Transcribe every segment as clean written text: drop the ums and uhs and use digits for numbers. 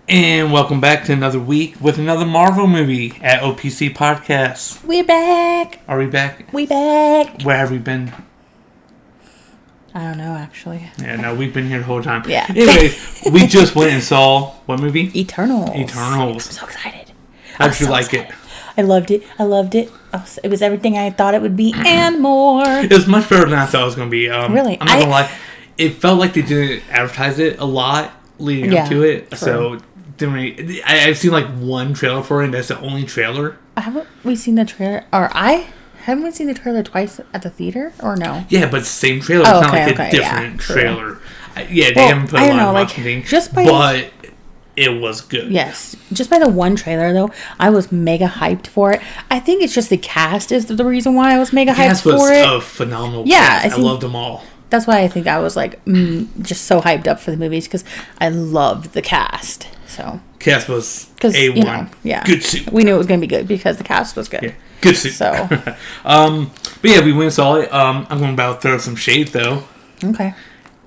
And welcome back to another week with another Marvel movie at OPC Podcast. We're back. Are we back? We back. Where have we been? I don't know, actually. Yeah, no, we've been here the whole time. Yeah. Anyways, we just went and saw what movie? Eternals. Eternals. I'm so excited. How did you like it? I loved it. It was everything I thought it would be and more. It was much better than I thought it was going to be. Really? I'm not going to lie. It felt like they didn't advertise it a lot leading up to it. True. So I've seen like one trailer for it, and that's the only trailer. Haven't we seen the trailer? Haven't we seen the trailer twice at the theater, or no? Yeah, but it's the same trailer. It's not like a different trailer. Yeah, they haven't put a lot of marketing, but it was good. Yes. Just by the one trailer, though, I was mega hyped for it. I think it's just the cast is the reason why I was mega hyped for it. The cast was a phenomenal cast. I loved them all. That's why I think I was like just so hyped up for the movies, because I loved the cast. So cast was A1. Yeah. Good suit. We knew it was going to be good because the cast was good. Yeah. Good suit. So. But yeah, we went and saw it. I'm going to about throw some shade, though. Okay.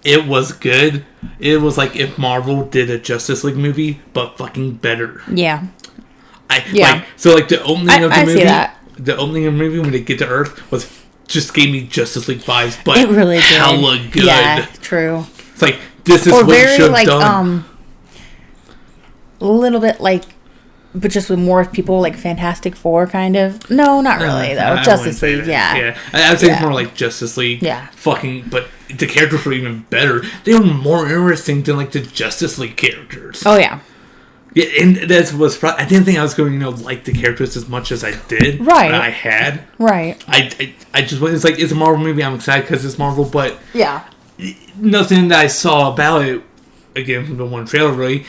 It was good. It was like if Marvel did a Justice League movie, but fucking better. Yeah. So the opening of the movie. See that. The opening of the movie when they get to Earth just gave me Justice League vibes, but it really did. Hella good. Yeah, true. It's like this is what you should have done. A little bit but just with more people, like Fantastic Four, kind of. No, not really though. Justice League, yeah. I would say it's more like Justice League. Yeah. But the characters were even better. They were more interesting than like the Justice League characters. Oh yeah. Yeah, and that was. I didn't think I was going to like the characters as much as I did. Right. I had. Right. I just it's like it's a Marvel movie. I'm excited because it's Marvel, but yeah, nothing that I saw about it, again from the one trailer really,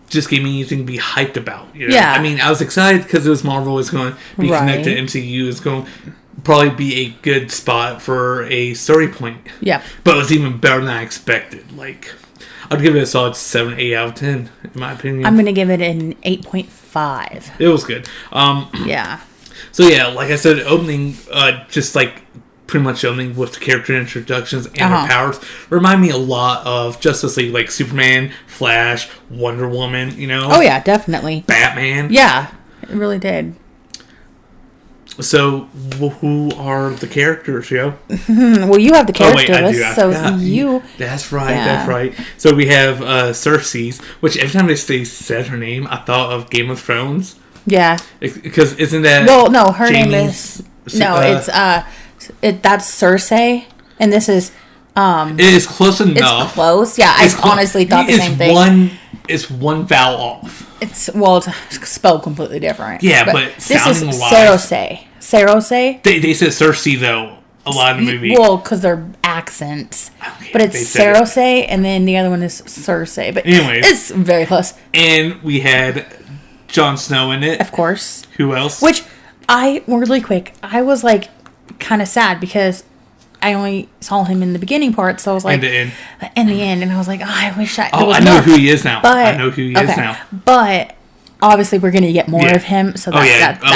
just gave me anything to be hyped about. You know? Yeah. I mean, I was excited because it was Marvel. It's going to be connected to MCU. It's going to probably be a good spot for a story point. Yeah. But it was even better than I expected. Like, I'd give it a solid 7, 8 out of 10, in my opinion. I'm going to give it an 8.5. It was good. Yeah. So, yeah, like I said, opening, just like pretty much opening with the character introductions and their powers, remind me a lot of Justice League, like Superman, Flash, Wonder Woman, you know? Oh, yeah, definitely. Batman. Yeah, it really did. So, who are the characters, yo? Well, you have the character list, That's right, that's right. So we have Cersei's, which every time they said her name, I thought of Game of Thrones. Yeah. Because isn't that... Well, no, her name is... No, that's Cersei, and this is... it is close enough. It's close, yeah. I honestly thought the same thing. It's one vowel off. It's spelled completely different. Yeah, but this is Cersei. Cersei. They said Cersei though a lot in the movie. Well, because they're accents. Okay, but it's Cersei, and then the other one is Cersei. But anyways, it's very close. And we had Jon Snow in it, of course. Who else? Which I was like kind of sad because I only saw him in the beginning part, so I was like, in the end, and I was like, I wish I. I know who he is now. I know who he is now. But obviously, we're gonna get more of him, so that's good.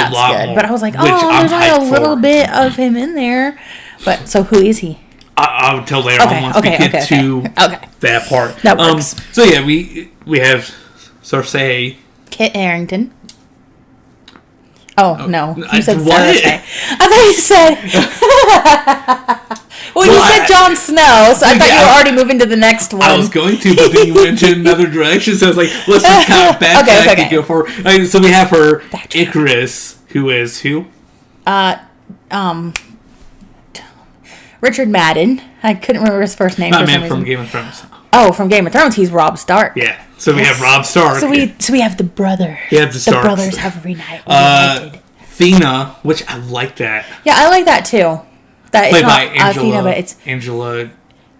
More, but I was like, there's only a little bit of him in there. But so, who is he? I'll tell later on once we get to that part. That works. So yeah, we have Cersei, Kit Harington. Oh, no. You said what? Cersei. I thought you said... well, you said Jon Snow, so I thought you were already moving to the next one. I was going to, but then you went into another direction, so I was like, let's just kind of backtrack and go for... So we have her Icarus, who is who? Richard Madden. I couldn't remember his first name for some reason. From Game of Thrones. Oh, from Game of Thrones, he's Robb Stark. Yeah. So we have Robb Stark. So we have the brother. We have the Starks. The brothers have reunited. Thena, which I like that. Yeah, I like that too. That played by Angela, Athena, but it's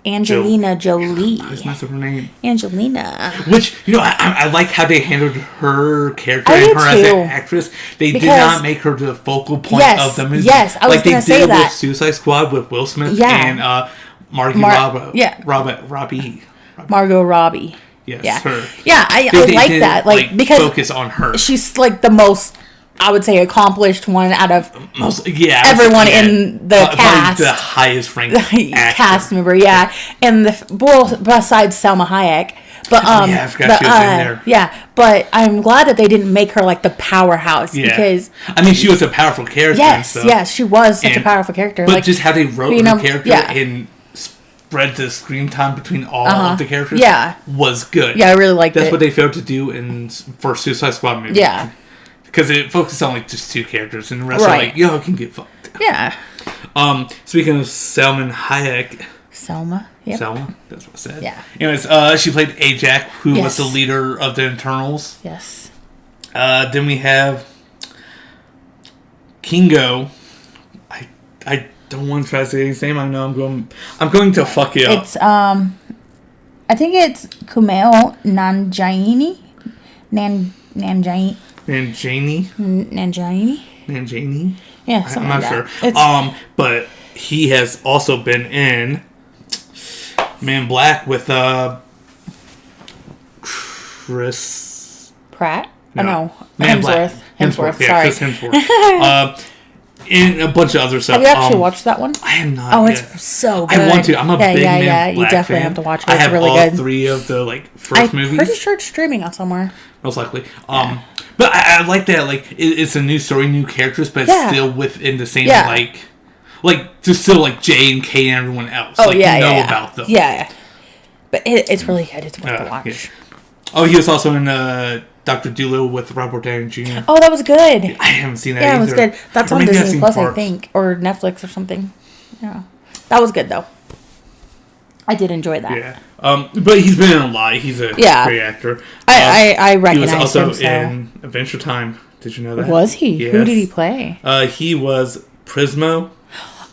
Angelina Jolie. I was messing with her name. Angelina. Which, I like how they handled her character and her as an actress. They did not make her the focal point of the movie. Yes, I was going to say that. Like they did with Suicide Squad with Will Smith and Margot Robbie. Margot Robbie. Yes, her. Yeah, I like that. Like because focus on her. She's like the most I would say, accomplished one out of everyone in the cast. The highest ranked cast member, yeah. And besides Salma Hayek. But I forgot she was in there. Yeah, but I'm glad that they didn't make her like the powerhouse because I mean she was a powerful character. Yes, she was such a powerful character. But just how they wrote her character and spread the screen time between all of the characters was good. Yeah, I really liked That's what they failed to do in first Suicide Squad movie. Yeah. Because it focused on like just two characters and the rest are like, yo, can get fucked. Yeah. Speaking of Salma Hayek. Selma. Yep. Selma, that's what I said. Yeah. Anyways, she played Ajax, who was the leader of the Internals. Yes. Then we have Kingo. I don't want to try to say his name. I know I'm going to fuck it up. It's I think it's Kumail Nanjiani. Nanjiani. Yeah, I'm not sure. But he has also been in Man Black with Chris Pratt. No, Hemsworth. Hemsworth. Yeah, sorry. Chris Hemsworth. And a bunch of other stuff. Have you actually watched that one? I have not. Oh, it's so good. I want to. I'm a big Man Black you definitely fan. have to watch it. I It's have really all good. 3 of the first movies. I'm pretty sure it's streaming out somewhere. Most likely. But I like that. It's a new story, new characters, but it's still within the same just still Jay and Kay and everyone else. Oh about them. Yeah. But it's really good. It's worth to watch. Yeah. Oh, he was also in Dr. Dolittle with Robert Downey Jr. Oh, that was good. I haven't seen that either. Yeah, it was good. That's on Disney Plus, I think. Or Netflix or something. Yeah. That was good, though. I did enjoy that. Yeah. But he's been in a lot. He's a great actor. I recognize him. He was also in Adventure Time. Did you know that? Was he? Yes. Who did he play? He was Prismo.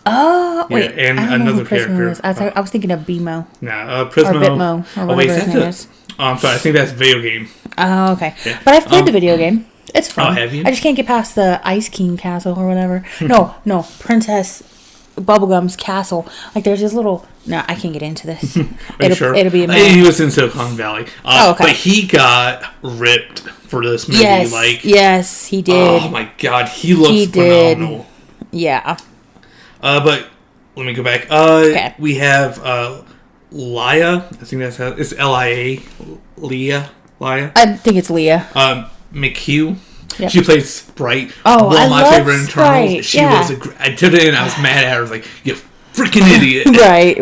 Oh, wait. And I don't know another who Prismo character. is. I was thinking of BMO. No, Prismo. Or Bitmo. Or whatever his name is. I'm sorry. I think that's a video game. Oh, okay. Yeah. But I've played the video game. It's fun. Oh, have you? I just can't get past the Ice King Castle or whatever. No. Princess Bubblegum's castle. There's this little... No, I can't get into this. It'll be amazing. He was in Silicon Valley. Okay. But he got ripped for this movie. Yes, he did. Oh my god, he looks phenomenal. Yeah. But let me go back. Okay. We have Lia. I think that's how it's Lia. Lia. I think it's Leah. McHugh. Yep. She plays Sprite. Oh, one of my favorite Sprite. Internals. She was I took it and I was mad at her. I was like, you freaking idiot. Right.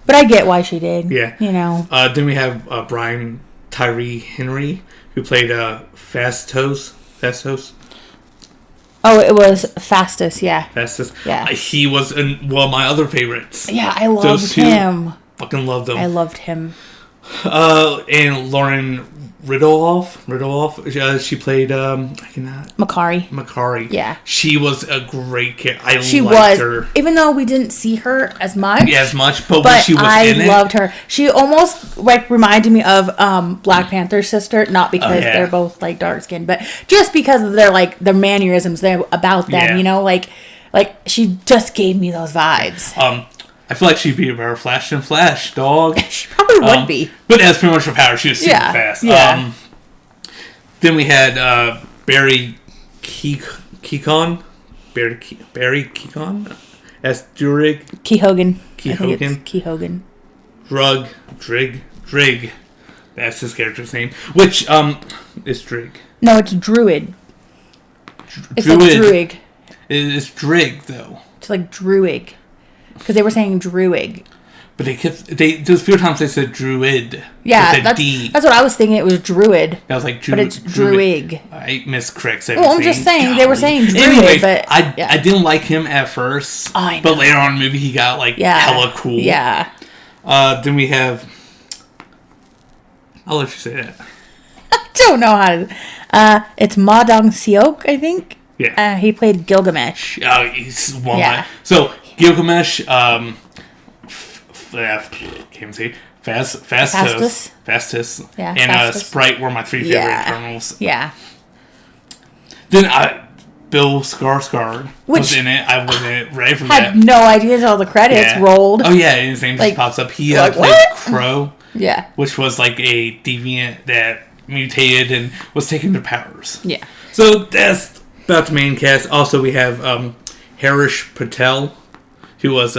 But I get why she did. Yeah. You know. Then we have Brian Tyree Henry, who played Fastos. Oh, it was Fastus, yeah. Fastus. Yeah. He was one of my other favorites. Yeah, I loved him. Fucking loved him. I loved him. And Lauren Ridloff. She played Makari. Yeah. She was a great character. She liked her. Even though we didn't see her as much. Yeah, but when she was in it. I loved her. She almost reminded me of Black Panther's sister, not because they're both dark skinned, but just because of their mannerisms about them, she just gave me those vibes. I feel like she'd be a better Flash than Flash, dog. She probably would be. But that's pretty much her power. She was super fast. Yeah. Then we had Barry Keoghan. Barry Keoghan? As Druig. Kehogan. Drig. That's his character's name. Which, is Drig. No, it's Druid. It's Druid. It's Drig, though. It's like Druig. Because they were saying Druig. But there's a few times they said Druid. Yeah, that's what I was thinking. It was Druid. I was like, but it's Druig. I miscorrect everything. Well, I'm just saying, they were saying Druid, anyway, but... I didn't like him at first. Oh, I know. But later on in the movie, he got, hella cool. Yeah. Then we have... I'll let you say that. I don't know how to... it's Ma Dong-seok, I think. Yeah. He played Gilgamesh. Oh, he's one of my... So... Gilgamesh, can't say Fastus, yeah, and Fastus. Sprite were my 3 favorite Internals. Yeah. Then Bill Skarsgård was in it. I wasn't ready for that. Had no idea until the credits rolled. Oh yeah, and his name just pops up. He played what? Crow. Yeah. Which was a deviant that mutated and was taking their powers. Yeah. So that's about the main cast. Also, we have Harish Patel, who was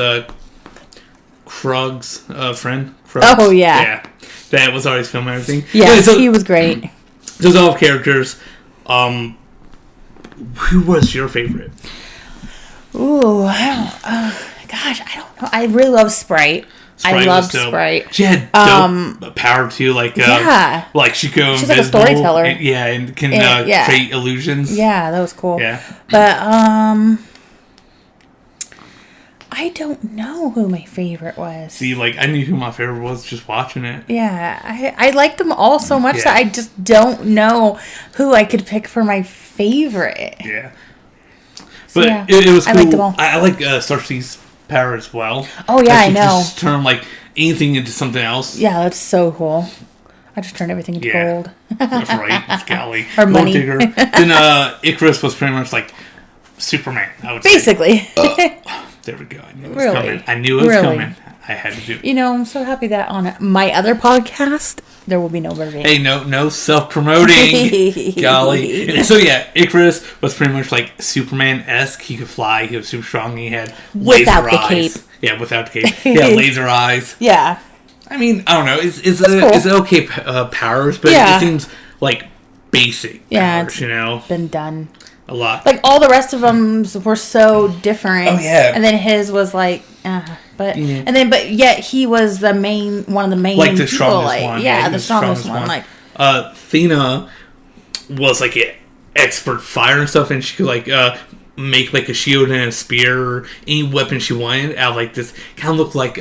Krug's friend. Krug's. Oh, yeah. Yeah. That was always filming everything. Yeah, so, he was great. Those all characters. Who was your favorite? Ooh, gosh, I don't know. I really love Sprite. I loved Sprite. She had dope power too, like she could. She's like a storyteller. And can create illusions. Yeah, that was cool. Yeah, but I don't know who my favorite was. See, like I knew who my favorite was just watching it. Yeah, I liked them all so much that I just don't know who I could pick for my favorite. Yeah, but it was cool. I liked them all. I like Cersei's power as well. Oh yeah, I know. Just turn like anything into something else. Yeah, that's so cool. I just turned everything into gold. That's right. Golly. Or money. Digger. Then Icarus was pretty much like Superman, I would say. Basically. There we go. I knew it was coming. I knew it was coming. I had to do it. You know, I'm so happy that on my other podcast, there will be no version. Hey, no self-promoting. Golly. So, yeah, Icarus was pretty much like Superman-esque. He could fly. He was super strong. He had laser eyes. Without the cape. Yeah, without the cape. He had laser eyes. Yeah. I mean, I don't know. It's okay powers, but it seems like basic powers, you know? Been done. A lot. Like, all the rest of them were so different. Oh, yeah. And then his was like, but yet he was one of the main like the strongest one. Yeah, the strongest one. Like, Athena was like an expert fighter and stuff, and she could like make like a shield and a spear or any weapon she wanted out of like this kind of looked like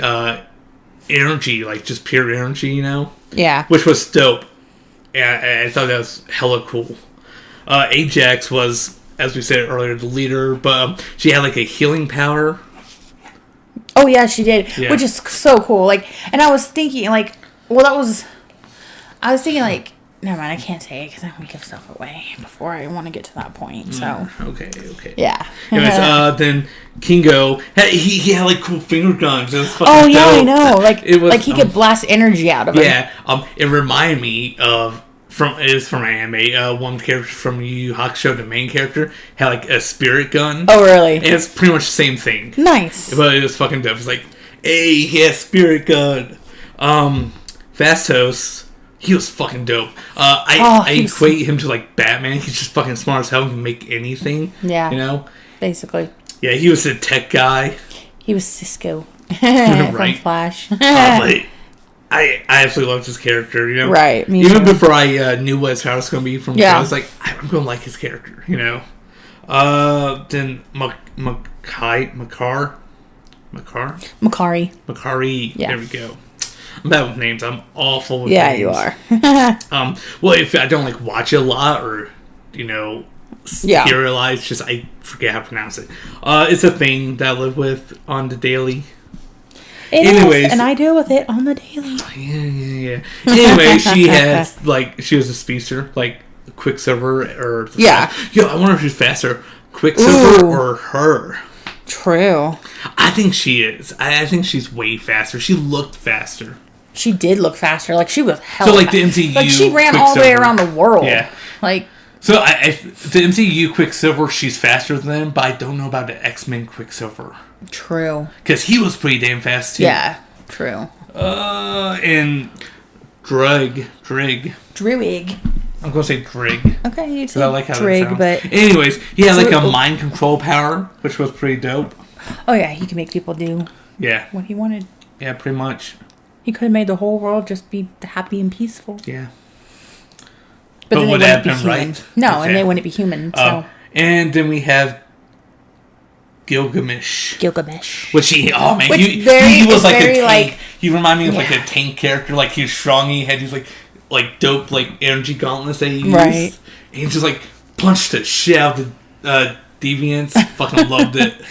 energy, like just pure energy, you know? Yeah. Which was dope. Yeah, I thought that was hella cool. Ajax was, as we said earlier, the leader, but she had like a healing power. Oh yeah, she did, which is so cool. Like, and I was thinking, like, never mind, I can't say it because I don't want to give stuff away before I want to get to that point. So okay, yeah. Anyways, then Kingo, he had like cool finger guns. It was fucking dope. I know. Like he could blast energy out of it. Yeah, it reminded me of. It is from anime. One character from Yu Yu Hakusho, the main character, had like a spirit gun. Oh, really? And it's pretty much the same thing. Nice. But it was fucking dope. It's like, hey, he has spirit gun. Phastos, he was fucking dope. I equate him to like Batman. He's just fucking smart as hell and can make anything. Yeah. You know? Basically. Yeah, he was a tech guy. He was Cisco. Right. From Flash. But I absolutely loved his character, you know? Right, me Even too. before I knew what his power was going to be from I was like, I'm going to like his character, you know? Then Makari. Yeah. There we go. I'm bad with names. I'm awful with names. names. You are. Well, if I don't, like, watch it a lot or, you know, serialize, just I forget how to pronounce it. It's a thing that I live with on the daily. Anyways, and I deal with it on the daily. Yeah. Anyway, she was a speedster, like Quicksilver or I wonder if she's faster, Quicksilver or her. True. I think she is. I think she's way faster. She looked faster. She did look faster. Like she was hella so like the MCU. Like she ran all the way around the world. Yeah. Like. So the MCU Quicksilver, she's faster than them, but I don't know about the X-Men Quicksilver. True. Because he was pretty damn fast, too. Yeah, true. And Druig. I'm going to say Drig. Okay, you say I like how Drig, that sounds. but... Anyways, he had like a mind control power, which was pretty dope. Oh, yeah, he could make people do what he wanted. Yeah, pretty much. He could have made the whole world just be happy and peaceful. Yeah. But then would that have been right? No, exactly. And they wouldn't be human, so... And then we have Gilgamesh. Which he was like a tank. He reminded me of like a tank character. Like he was strong. He had these like dope like energy gauntlets that he used. Right. And he just like punched the shit out of the deviants. Fucking loved it.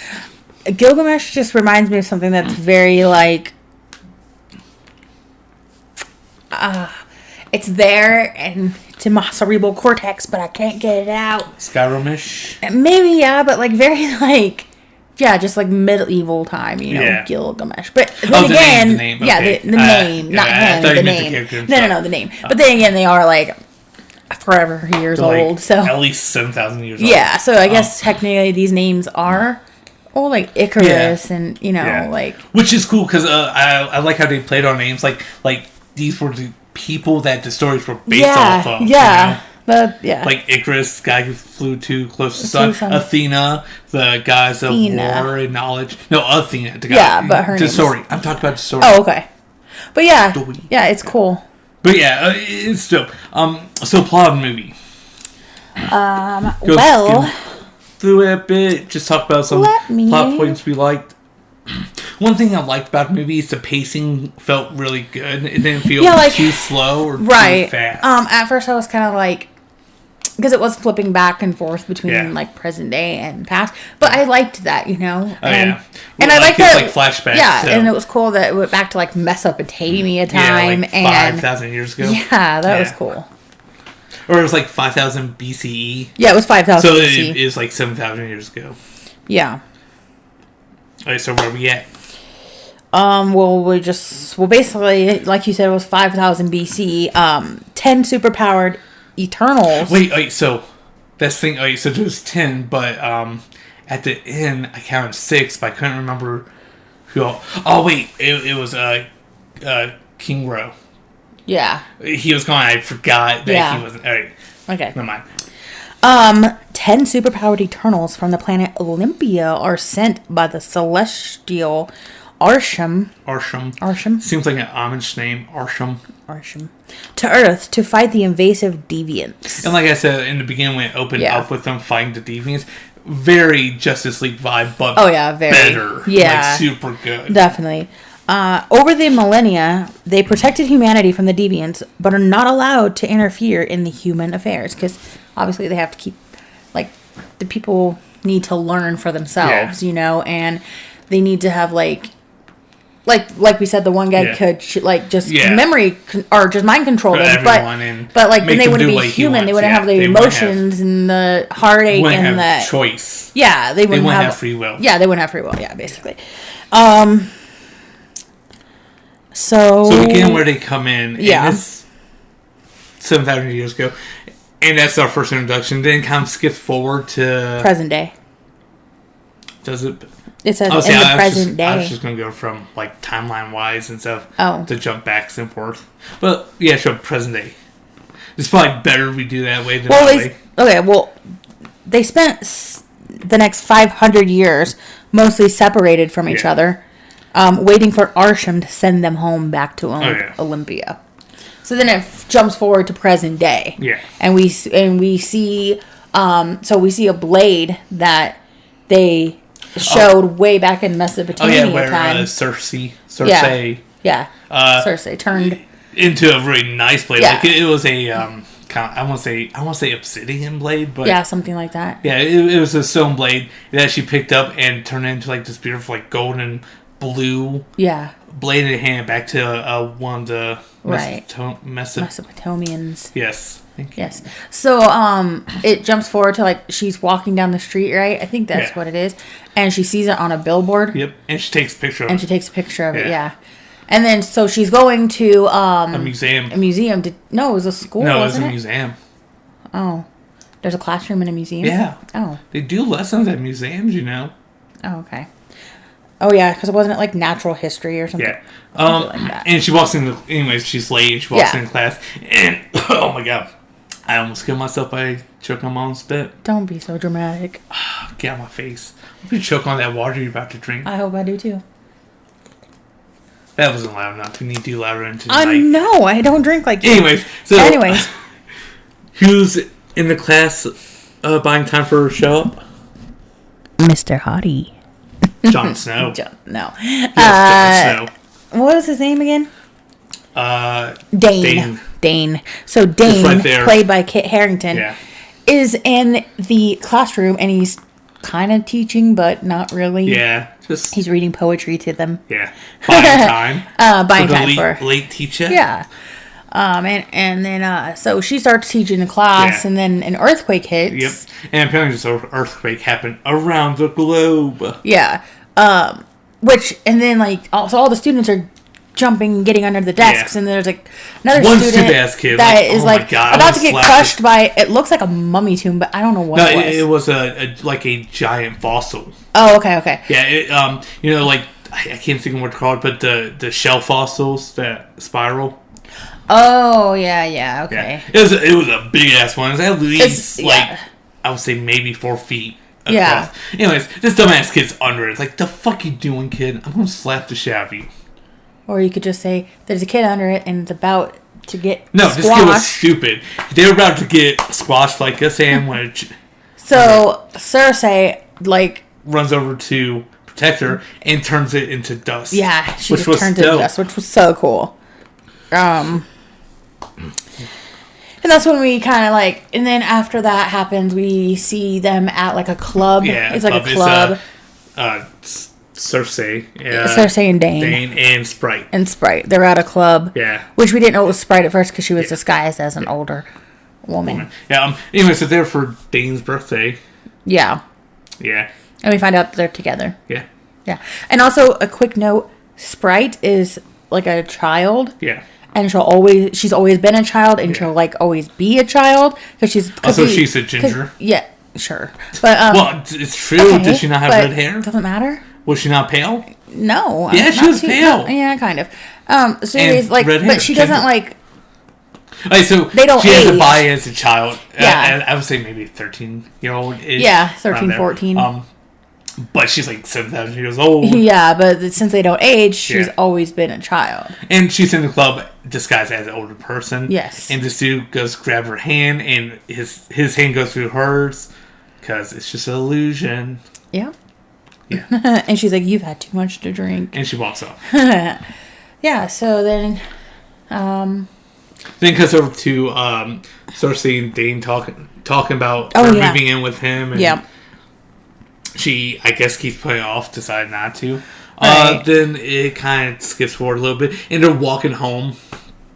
Gilgamesh just reminds me of something that's very like it's there and it's in my cerebral cortex, but I can't get it out. Skyrim-ish? Maybe, yeah, but like very like just like medieval time, you know, Gilgamesh. But then again, the name. Okay. The name, not him, the name. No, the name. But then again, they are like forever years old. So at least 7,000 years old. Yeah, so I guess technically these names are like Icarus and like, which is cool because I like how they played on names like these were the people that the stories were based off of. Yeah. Like Icarus, the guy who flew too close to the sun. Athena, the goddess of war and knowledge. No, Athena, the guy. Yeah, but her name. Sorry, I'm talking about the story. Oh, okay. But yeah, it's cool. But yeah, it's dope. So plot of the movie. Well, through it a bit. Just talk about some plot points we liked. One thing I liked about the movie is the pacing felt really good. It didn't feel too slow or too fast. At first I was kind of like, because it was flipping back and forth between like present day and past, but I liked that, and I liked that like flashbacks. Yeah, and it was cool that it went back to like Mesopotamia time, like 5,000 years ago. Yeah, that was cool. Or it was like 5,000 BCE. Yeah, it was 5,000 so BCE. It is like 7,000 years ago. Yeah. Alright, so where are we at? Well, basically, like you said, it was 5,000 BC. 10 superpowered Eternals. Wait, so that's thing. So there's 10, but at the end I counted 6, but I couldn't remember who. Oh wait, it was King Ro. Yeah, he was gone. I forgot that he wasn't. All right, okay, never mind. 10 superpowered Eternals from the planet Olympia are sent by the celestial Arsham. Seems like an Amish name. Arsham. To Earth to fight the invasive deviants. And like I said in the beginning, when it opened up with them fighting the deviants, very Justice League vibe, but very better. Yeah, like super good. Definitely. Over the millennia, they protected humanity from the deviants, but are not allowed to interfere in the human affairs because obviously they have to keep, like, the people need to learn for themselves, and they need to have like we said, the one guy could just memory or just mind control them, but like then they wouldn't be human. They wouldn't have the emotions and the heartache and the choice. Yeah, they wouldn't have free will. Yeah, they wouldn't have free will. Yeah, basically. So again, where they come in, and it's 7,000 years ago, and that's our first introduction. Then kind of skip forward to present day. Does it? It says in the present day. I was just going to go from like timeline wise and stuff to jump back and forth. But yeah, sure, present day. It's probably better we do that way than that way. Okay, well, they spent the next 500 years mostly separated from each other, waiting for Arsham to send them home back to Olympia. So then it jumps forward to present day. Yeah. And we see we see a blade that they showed way back in Mesopotamia where time. Cersei Cersei turned into a really nice blade. Like it was a I want to say obsidian blade, but something like that. Yeah, it was a stone blade that she picked up and turned into like this beautiful like golden blue blade and handed back to one of the Mesopotamians. Yes. Yes. So it jumps forward to like she's walking down the street, right? I think that's what it is. And she sees it on a billboard. Yep. And she takes a picture of it. And then so she's going to a museum. A museum. No, it was a school. No, it was a museum. Oh. There's a classroom in a museum? Yeah. Oh. They do lessons at museums, Oh, okay. Oh, yeah, because it wasn't like natural history or something. Yeah. Like that. And she walks in anyways, she's late. She walks in class. And, oh my God. I almost killed myself by choking on my own spit. Don't be so dramatic. Get out of my face. I hope you choke on that water you're about to drink. I hope I do too. That wasn't loud enough. You need to do louder into the mic. No, I don't drink like you. Anyways. Who's in the class buying time for her to show up? Mr. Hottie. Jon Snow. No. Yes, Jon Snow. What was his name again? Dane. So Dane, played by Kit Harington, is in the classroom and he's kind of teaching, but not really. Yeah, he's reading poetry to them. Yeah, buying time. For late teacher. Yeah. And then so she starts teaching the class, and then an earthquake hits. Yep. And apparently this earthquake happened around the globe. Yeah. And then like so all the students are jumping and getting under the desks, and there's like another student kid that is about to get crushed by. It looks like a mummy tomb, but I don't know what it was. It was a giant fossil. Oh, okay. Yeah, I can't think of what they're called, but the shell fossils that spiral. Oh yeah, okay. Yeah. It was a big ass one. It was at least I would say maybe 4 feet across. Yeah. Anyways, this dumbass kid's under it. It's like, the fuck you doing, kid? I'm gonna slap the shit out of you. Or you could just say, there's a kid under it and it's about to get squashed. This kid was stupid. They were about to get squashed like a sandwich. So Cersei runs over to protect her and turns it into dust. Yeah, she just turned it into dust, which was so cool. And that's when we kind of and then after that happens, we see them at a club. Yeah, it's like a club. Cersei. Cersei and Dane. And Sprite. They're at a club. Yeah. Which we didn't know it was Sprite at first because she was disguised as an older woman. Yeah. Anyway, so they're for Dane's birthday. Yeah. Yeah. And we find out that they're together. Yeah. Yeah. And also, a quick note, Sprite is a child. Yeah. And she's always been a child, and she'll always be a child because she's. Also, she's a ginger. Yeah, sure, but well, it's true. Okay, does she not have red hair? Doesn't matter. Was she not pale? No. Yeah, she was pale. Yeah, kind of. So anyways, but she doesn't so they don't. She has to buy as a child. Yeah, I would say maybe 13-year-old. Yeah, 13, 14. But she's 7,000 years old. Yeah, but since they don't age, she's always been a child. And she's in the club disguised as an older person. Yes. And this dude goes grab her hand, and his hand goes through hers because it's just an illusion. Yeah. Yeah. And she's like, "You've had too much to drink." And she walks off. Yeah. So then. Then it cuts over to Cersei and Dane talking about her moving in with him. And she, I guess, keeps putting it off, decided not to. Right. Then it kind of skips forward a little bit, and they're walking home.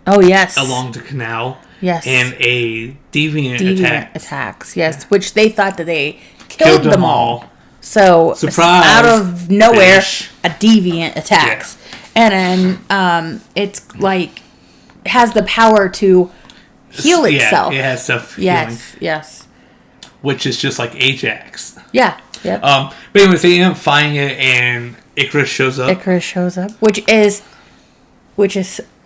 Oh, yes. Along the canal. Yes. And a deviant attacks, yes. Which they thought that they killed them all. So, surprise, out of nowhere, a deviant attacks. Yeah. And then it's has the power to heal itself. Yeah, it has self-healing. Yes. Which is just like Ajax. Yeah. Yep. But anyways, they end up finding it, and Icarus shows up. Which is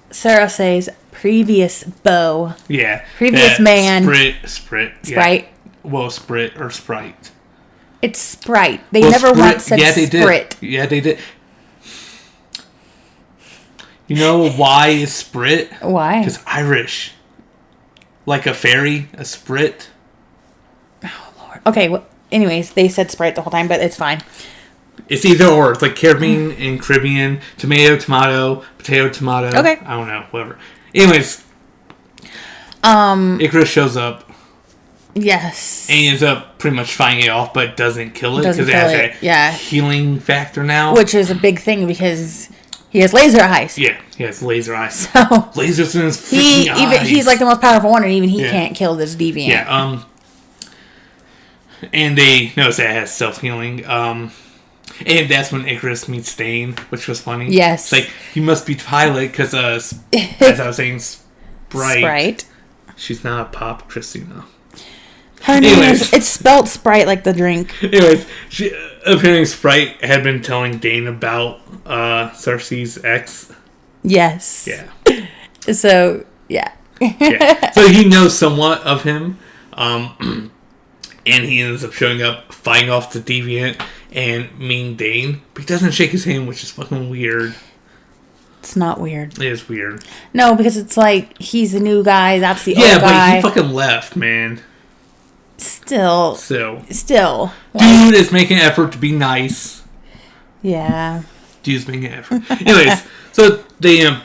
Cersei's previous beau. Yeah. Previous man. Sprite. Yeah. Well, Sprite or Sprite. It's Sprite. They never once said Sprite. Yeah, they did. You know why is Sprite? Why? Because Irish. Like a fairy, a Sprite. Oh, Lord. Okay, well, anyways, they said Sprite the whole time, but it's fine. It's either or. It's like Caribbean and Caribbean. Tomato, tomato. Potato, tomato. Okay. I don't know. Whatever. Anyways. Icarus shows up. Yes. And he ends up pretty much fighting it off, but doesn't kill it. Because it has a healing factor now. Which is a big thing because he has laser eyes. Yeah, he has laser eyes. So lasers in his freaking eyes. He's the most powerful one, and even he can't kill this deviant. Yeah, and they notice that it has self-healing. And that's when Icarus meets Dane, which was funny. Yes. It's you must be Twilight, because, as I was saying, Sprite. She's not a pop, Christina. Her name is, it's spelled Sprite like the drink. Anyways, apparently Sprite had been telling Dane about Cersei's ex. Yes. Yeah. So, yeah. Yeah. So he knows somewhat of him. And he ends up showing up, fighting off the deviant and meeting Dane. But he doesn't shake his hand, which is fucking weird. It's not weird. It is weird. No, because it's he's the new guy, that's the old guy. Yeah, but he fucking left, man. Still. Dude is making an effort to be nice. Yeah. Dude's making an effort. Anyways, so the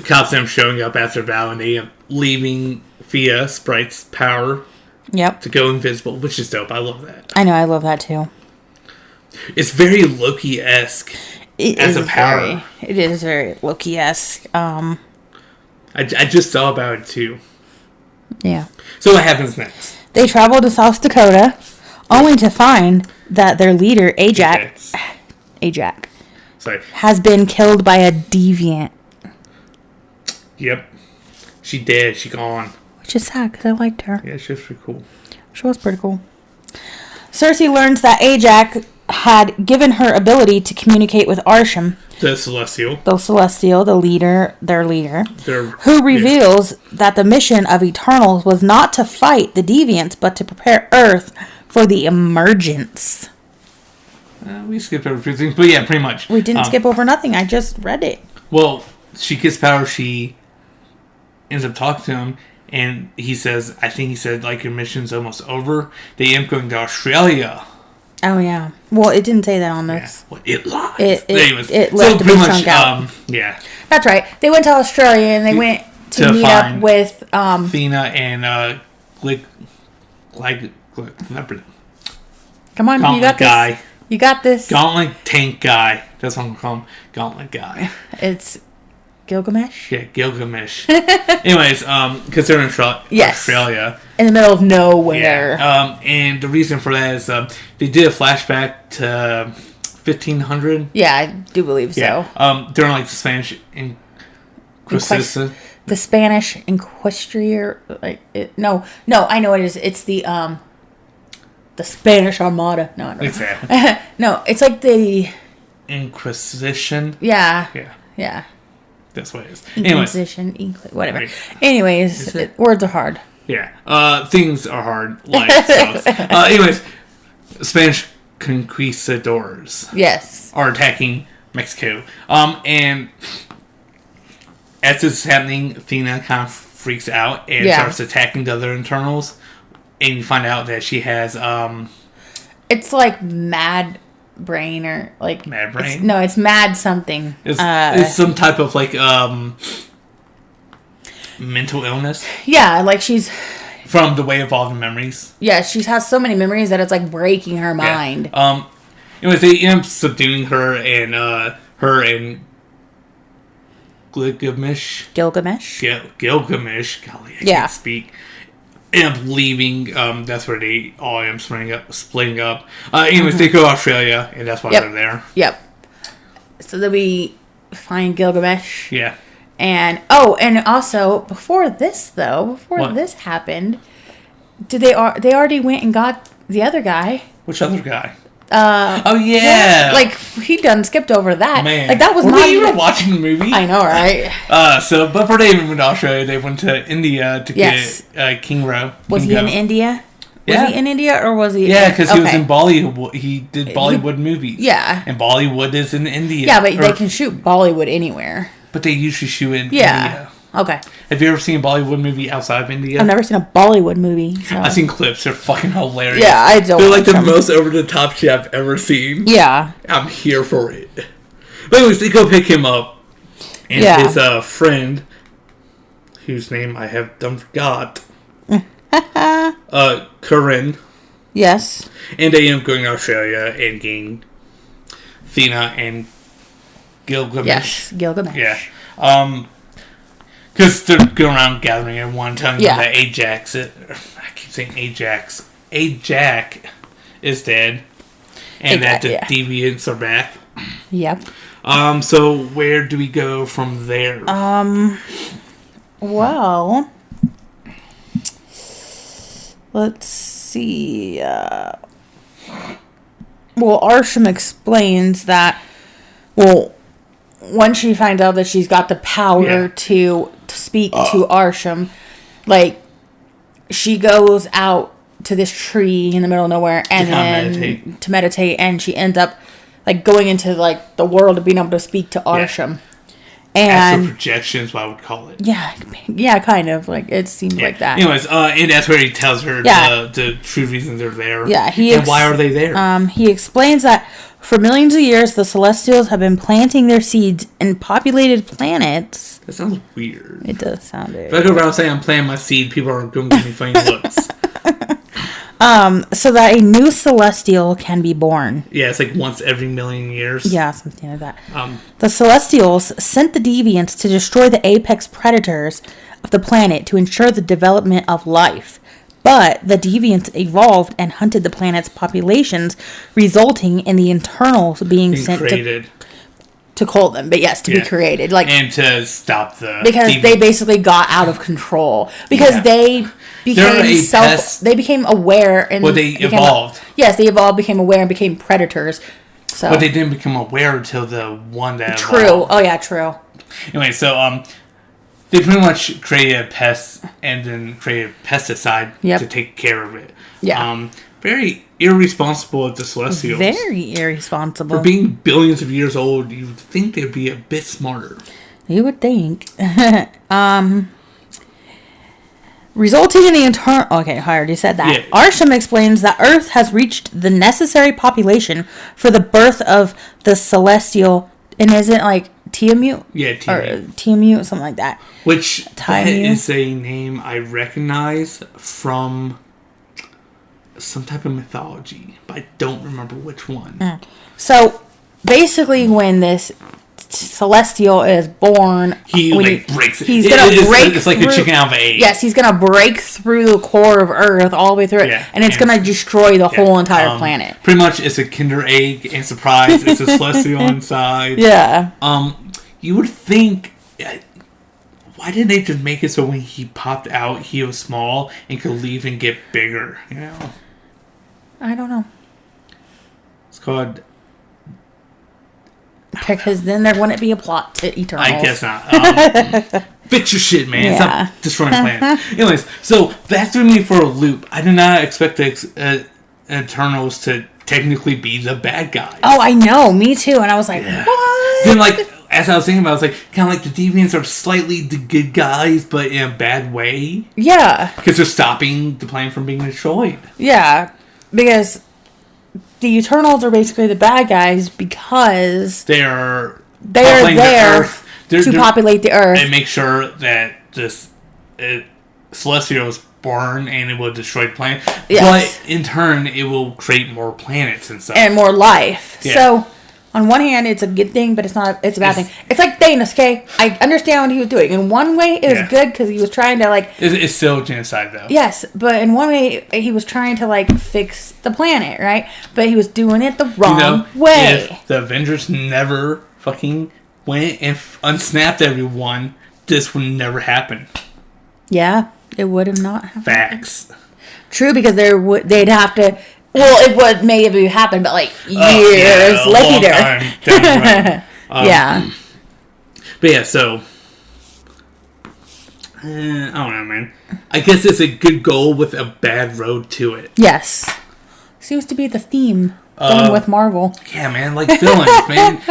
cops end up showing up after Val, and they end up leaving via Sprite's power. Yep. To go invisible, which is dope. I love that. I know, I love that too. It's very Loki-esque as a power. It is very Loki-esque. I just thought about it too. Yeah. So what happens next? They travel to South Dakota, only to find that their leader, Ajax, Sorry. has been killed by a deviant. Yep. She dead. She gone. Which is sad, because I liked her. Yeah, she was pretty cool. She was pretty cool. Cersei learns that Ajax had given her ability to communicate with Arsham. The Celestial. The leader, who reveals that the mission of Eternals was not to fight the Deviants, but to prepare Earth for the emergence. We skipped over a few things, but yeah, pretty much. We didn't skip over nothing. I just read it. Well, she gets power. She ends up talking to him, and he says, I think he said, like, your mission's almost over. They end up going to Australia. Oh, yeah. Well, it didn't say that on this. Yeah. Well, it lies. It left a big chunk out. Yeah. That's right. They went to Australia, and they went to meet up with... Athena and Come on, Gauntlet you got guy. This. You got this. Gauntlet tank guy. That's what I'm going to call him. Gauntlet guy. It's Gilgamesh? Yeah, Gilgamesh. Anyways, because they're in Australia. In the middle of nowhere. Yeah. And the reason for that is they did a flashback to 1500. Yeah, I do believe so. Yeah. During like the Spanish Inquisition. The Spanish Inquisitor. No, I know what it is. It's the Spanish Armada. No, I don't know. Exactly. No, it's like the Inquisition. Yeah. Yeah. Yeah. That's what it is. Inquisition, whatever. Anyways, words are hard. Yeah. Things are hard. Life sucks. Anyways, Spanish conquistadors. Yes. Are attacking Mexico. And as this is happening, Athena kind of freaks out and starts attacking the other Eternals. And you find out that she has... it's like mad brain or like... Mad brain? It's mad something. It's some type of like... mental illness. Yeah, like she's... From the way of all the memories. Yeah, she has so many memories that it's like breaking her mind. Anyways, they end up subduing her and Gilgamesh. Gilgamesh. Golly, I can't speak. End up leaving. That's where they all end up splitting up. Anyways, they go to Australia, and that's why they're there. Yep. So then we find Gilgamesh. Yeah. And also before this happened, they already went and got the other guy. Which other guy? Oh yeah, like he done skipped over that. Man, like that was not not even watching the movie. I know, right? So before they even went to Australia, they went to India to get King Ro. Was he in India? Was he in India or was he? Yeah, because he was in Bollywood. He did Bollywood movies. Yeah, and Bollywood is in India. Yeah, but they can shoot Bollywood anywhere. But they usually shoot in India. Okay. Have you ever seen a Bollywood movie outside of India? I've never seen a Bollywood movie. So. I've seen clips. They're fucking hilarious. Yeah, I don't. They're like the most over-the-top shit I've ever seen. Yeah. I'm here for it. But anyways, they go pick him up. And his friend, whose name I have done forgot, Corinne. Yes. And they end up going to Australia and getting Athena and Gilgamesh. Yes, Gilgamesh. Yeah. Because they're going around gathering everyone, telling them that Ajax is dead. And that the Deviants are back. Yep. So where do we go from there? Well, let's see. Well, Arsham explains that, once she finds out that she's got the power to speak to Arsham, like, she goes out to this tree in the middle of nowhere and to meditate, and she ends up like going into like the world of being able to speak to Arsham. And astral projections, what I would call it. Yeah, kind of like it seems like that. Anyways, and that's where he tells her the true reasons they're there. Yeah, and why are they there? He explains that for millions of years, the Celestials have been planting their seeds in populated planets. That sounds weird. It does sound weird. If I go around saying I'm planting my seed, people are going to give me funny looks. So that a new Celestial can be born. Yeah, it's like once every million years. Yeah, something like that. The Celestials sent the Deviants to destroy the apex predators of the planet to ensure the development of life. But the Deviants evolved and hunted the planet's populations, resulting in the Eternals being sent created. To cull them, but yes, to be created. And to stop the... Because they basically got out of control. Because they became aware and... Well, they evolved. They evolved, became aware, and became predators. So. But they didn't become aware until the one that True. evolved. Oh, yeah, true. Anyway, so, they pretty much created a pest and then created a pesticide to take care of it. Yeah. Very irresponsible of the Celestials. Very irresponsible. For being billions of years old, you would think they'd be a bit smarter. You would think. Resulting in the internal... Okay, I already said that. Yeah. Arsham explains that Earth has reached the necessary population for the birth of the Celestial... And is it like Tiamut? Yeah, Tiamut. Or Tiamut, something like that. Which that is a name I recognize from... some type of mythology, but I don't remember which one. So, basically, when this Celestial is born, he breaks it. He's gonna break. It's like a chicken out of an egg. Yes, he's gonna break through the core of Earth all the way through it, and it's gonna destroy the whole entire planet. Pretty much, it's a Kinder Egg, and surprise, it's a Celestial inside. Yeah. You would think. Why didn't they just make it so when he popped out, he was small and could leave and get bigger? You know. I don't know. It's called... Because then there wouldn't be a plot to Eternals. I guess not. Fix your shit, man. Yeah. Stop destroying plans. Anyways, so that threw me for a loop. I did not expect the Eternals to technically be the bad guys. Oh, I know. Me too. And I was like, what? Then, as I was thinking about it, I was like, kind of like the Deviants are slightly the good guys, but in a bad way. Yeah. Because they're stopping the plane from being destroyed. Yeah. Because the Eternals are basically the bad guys because they're there to populate the Earth and make sure that this Celestials burn and it will destroy the planet. Yes. But in turn, it will create more planets and stuff and more life. Yeah. So. On one hand, it's a good thing, but it's not. It's a bad thing. It's like Thanos, okay? I understand what he was doing. In one way, it was good because he was trying to, It's still genocide, though. Yes, but in one way, he was trying to, fix the planet, right? But he was doing it the wrong way. If the Avengers never fucking went and unsnapped everyone, this would never happen. Yeah, it would have not happened. Facts. True, because they'd have to... Well, it would maybe happen, but years later. Yeah. But yeah, so I don't know, man. I guess it's a good goal with a bad road to it. Yes, seems to be the theme going with Marvel. Yeah, man, villains, man.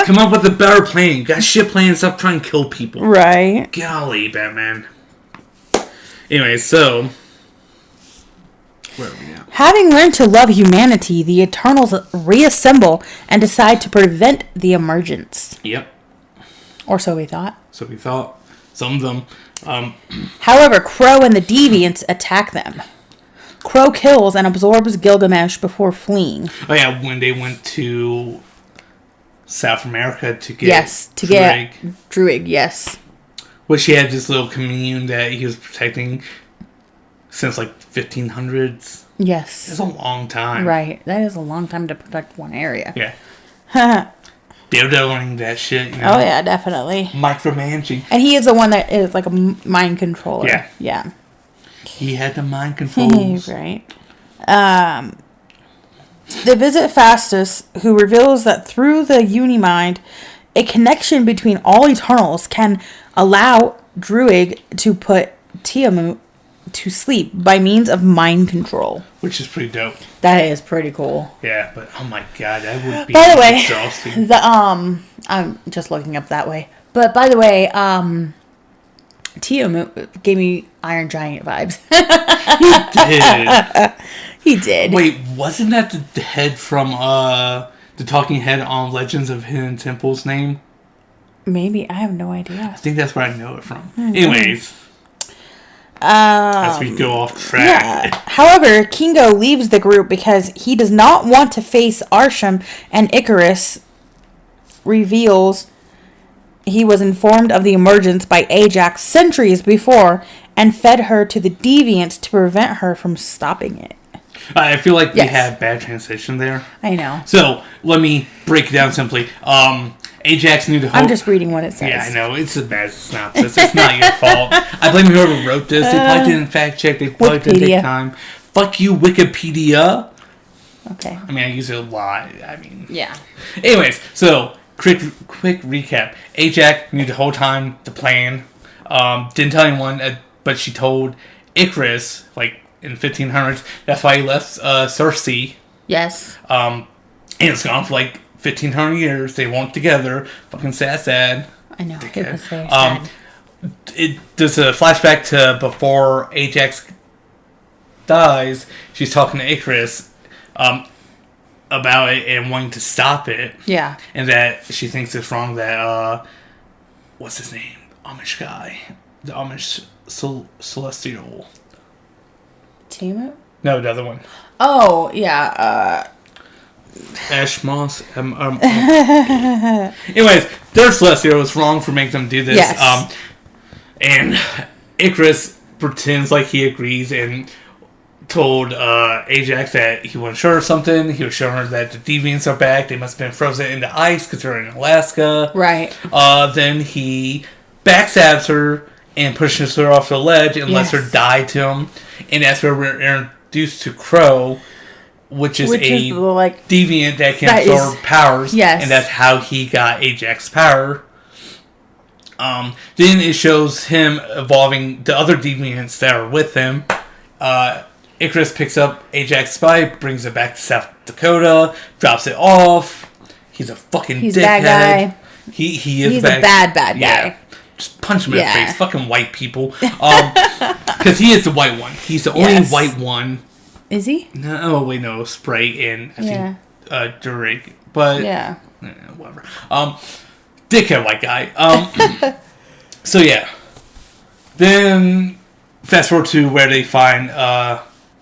Come up with a better plan. You got shit plans. Stop trying to kill people. Right. Golly, Batman. Anyway, so. Where are we now? Having learned to love humanity, the Eternals reassemble and decide to prevent the emergence. Yep. Or so we thought. So we thought. Some of them. However, Crow and the Deviants attack them. Crow kills and absorbs Gilgamesh before fleeing. Oh yeah, when they went to South America to get Druig, yes. Which he had this little commune that he was protecting since 1500s. Yes. It's a long time. Right. That is a long time to protect one area. Yeah. Dildoing that shit, Oh, yeah, definitely. Micromanaging. And he is the one that is a mind controller. Yeah. Yeah. He had the mind controls. Right. They visit Fastus, who reveals that through the Unimind, a connection between all Eternals can allow Druig to put Tiamut to sleep by means of mind control. Which is pretty dope. That is pretty cool. Yeah, but oh my god, that would be by the way, exhausting. I'm just looking up that way. But by the way, Tiamut gave me Iron Giant vibes. He did. He did. Wait, wasn't that the head from the talking head on Legends of Hidden Temple's name? Maybe. I have no idea. I think that's where I know it from. Anyways. As we go off track. Yeah. However, Kingo leaves the group because he does not want to face Arsham, and Icarus reveals he was informed of the emergence by Ajax centuries before and fed her to the Deviants to prevent her from stopping it. I feel like we had bad translation there. I know. So, let me break it down simply. Ajax knew the whole... I'm just reading what it says. Yeah, I know. It's a bad synopsis. It's not your fault. I blame whoever wrote this. They probably didn't fact check. They probably didn't take time. Fuck you, Wikipedia. Okay. I mean, I use it a lot. I mean... Yeah. Anyways, so, quick recap. Ajax knew the whole time the plan. Didn't tell anyone, but she told Icarus, like, in 1500s. That's why he left Circe. Yes. And it's gone for, like, 1,500 years. They weren't together. Fucking sad. I know. It was very sad. There's a flashback to before Ajax dies. She's talking to Icarus about it and wanting to stop it. Yeah. And that she thinks it's wrong that, what's his name? Amish guy. The Amish Celestial. Tiamat? No, the other one. Oh, yeah. Ash Moss. Anyways, their Celestial was wrong for making them do this. Yes. And Icarus pretends like he agrees and told Ajax that he wasn't sure of something. He was showing her that the deviants are back. They must have been frozen into ice because they're in Alaska. Right. Then he backstabs her and pushes her off the ledge and lets her die to him. And that's where we're introduced to Crow, which is deviant that can absorb powers. Yes. And that's how he got Ajax's power. Then it shows him evolving the other deviants that are with him. Icarus picks up Ajax's spy, brings it back to South Dakota, drops it off. He's a fucking dickhead. Bad guy. He's a bad guy. Yeah. Just punch him in the face. Fucking white people. Because he is the white one. He's the only white one. Is he? No, wait, no. Sprite and I think Durig. But whatever. Dickhead white guy. So yeah. Then fast forward to where they find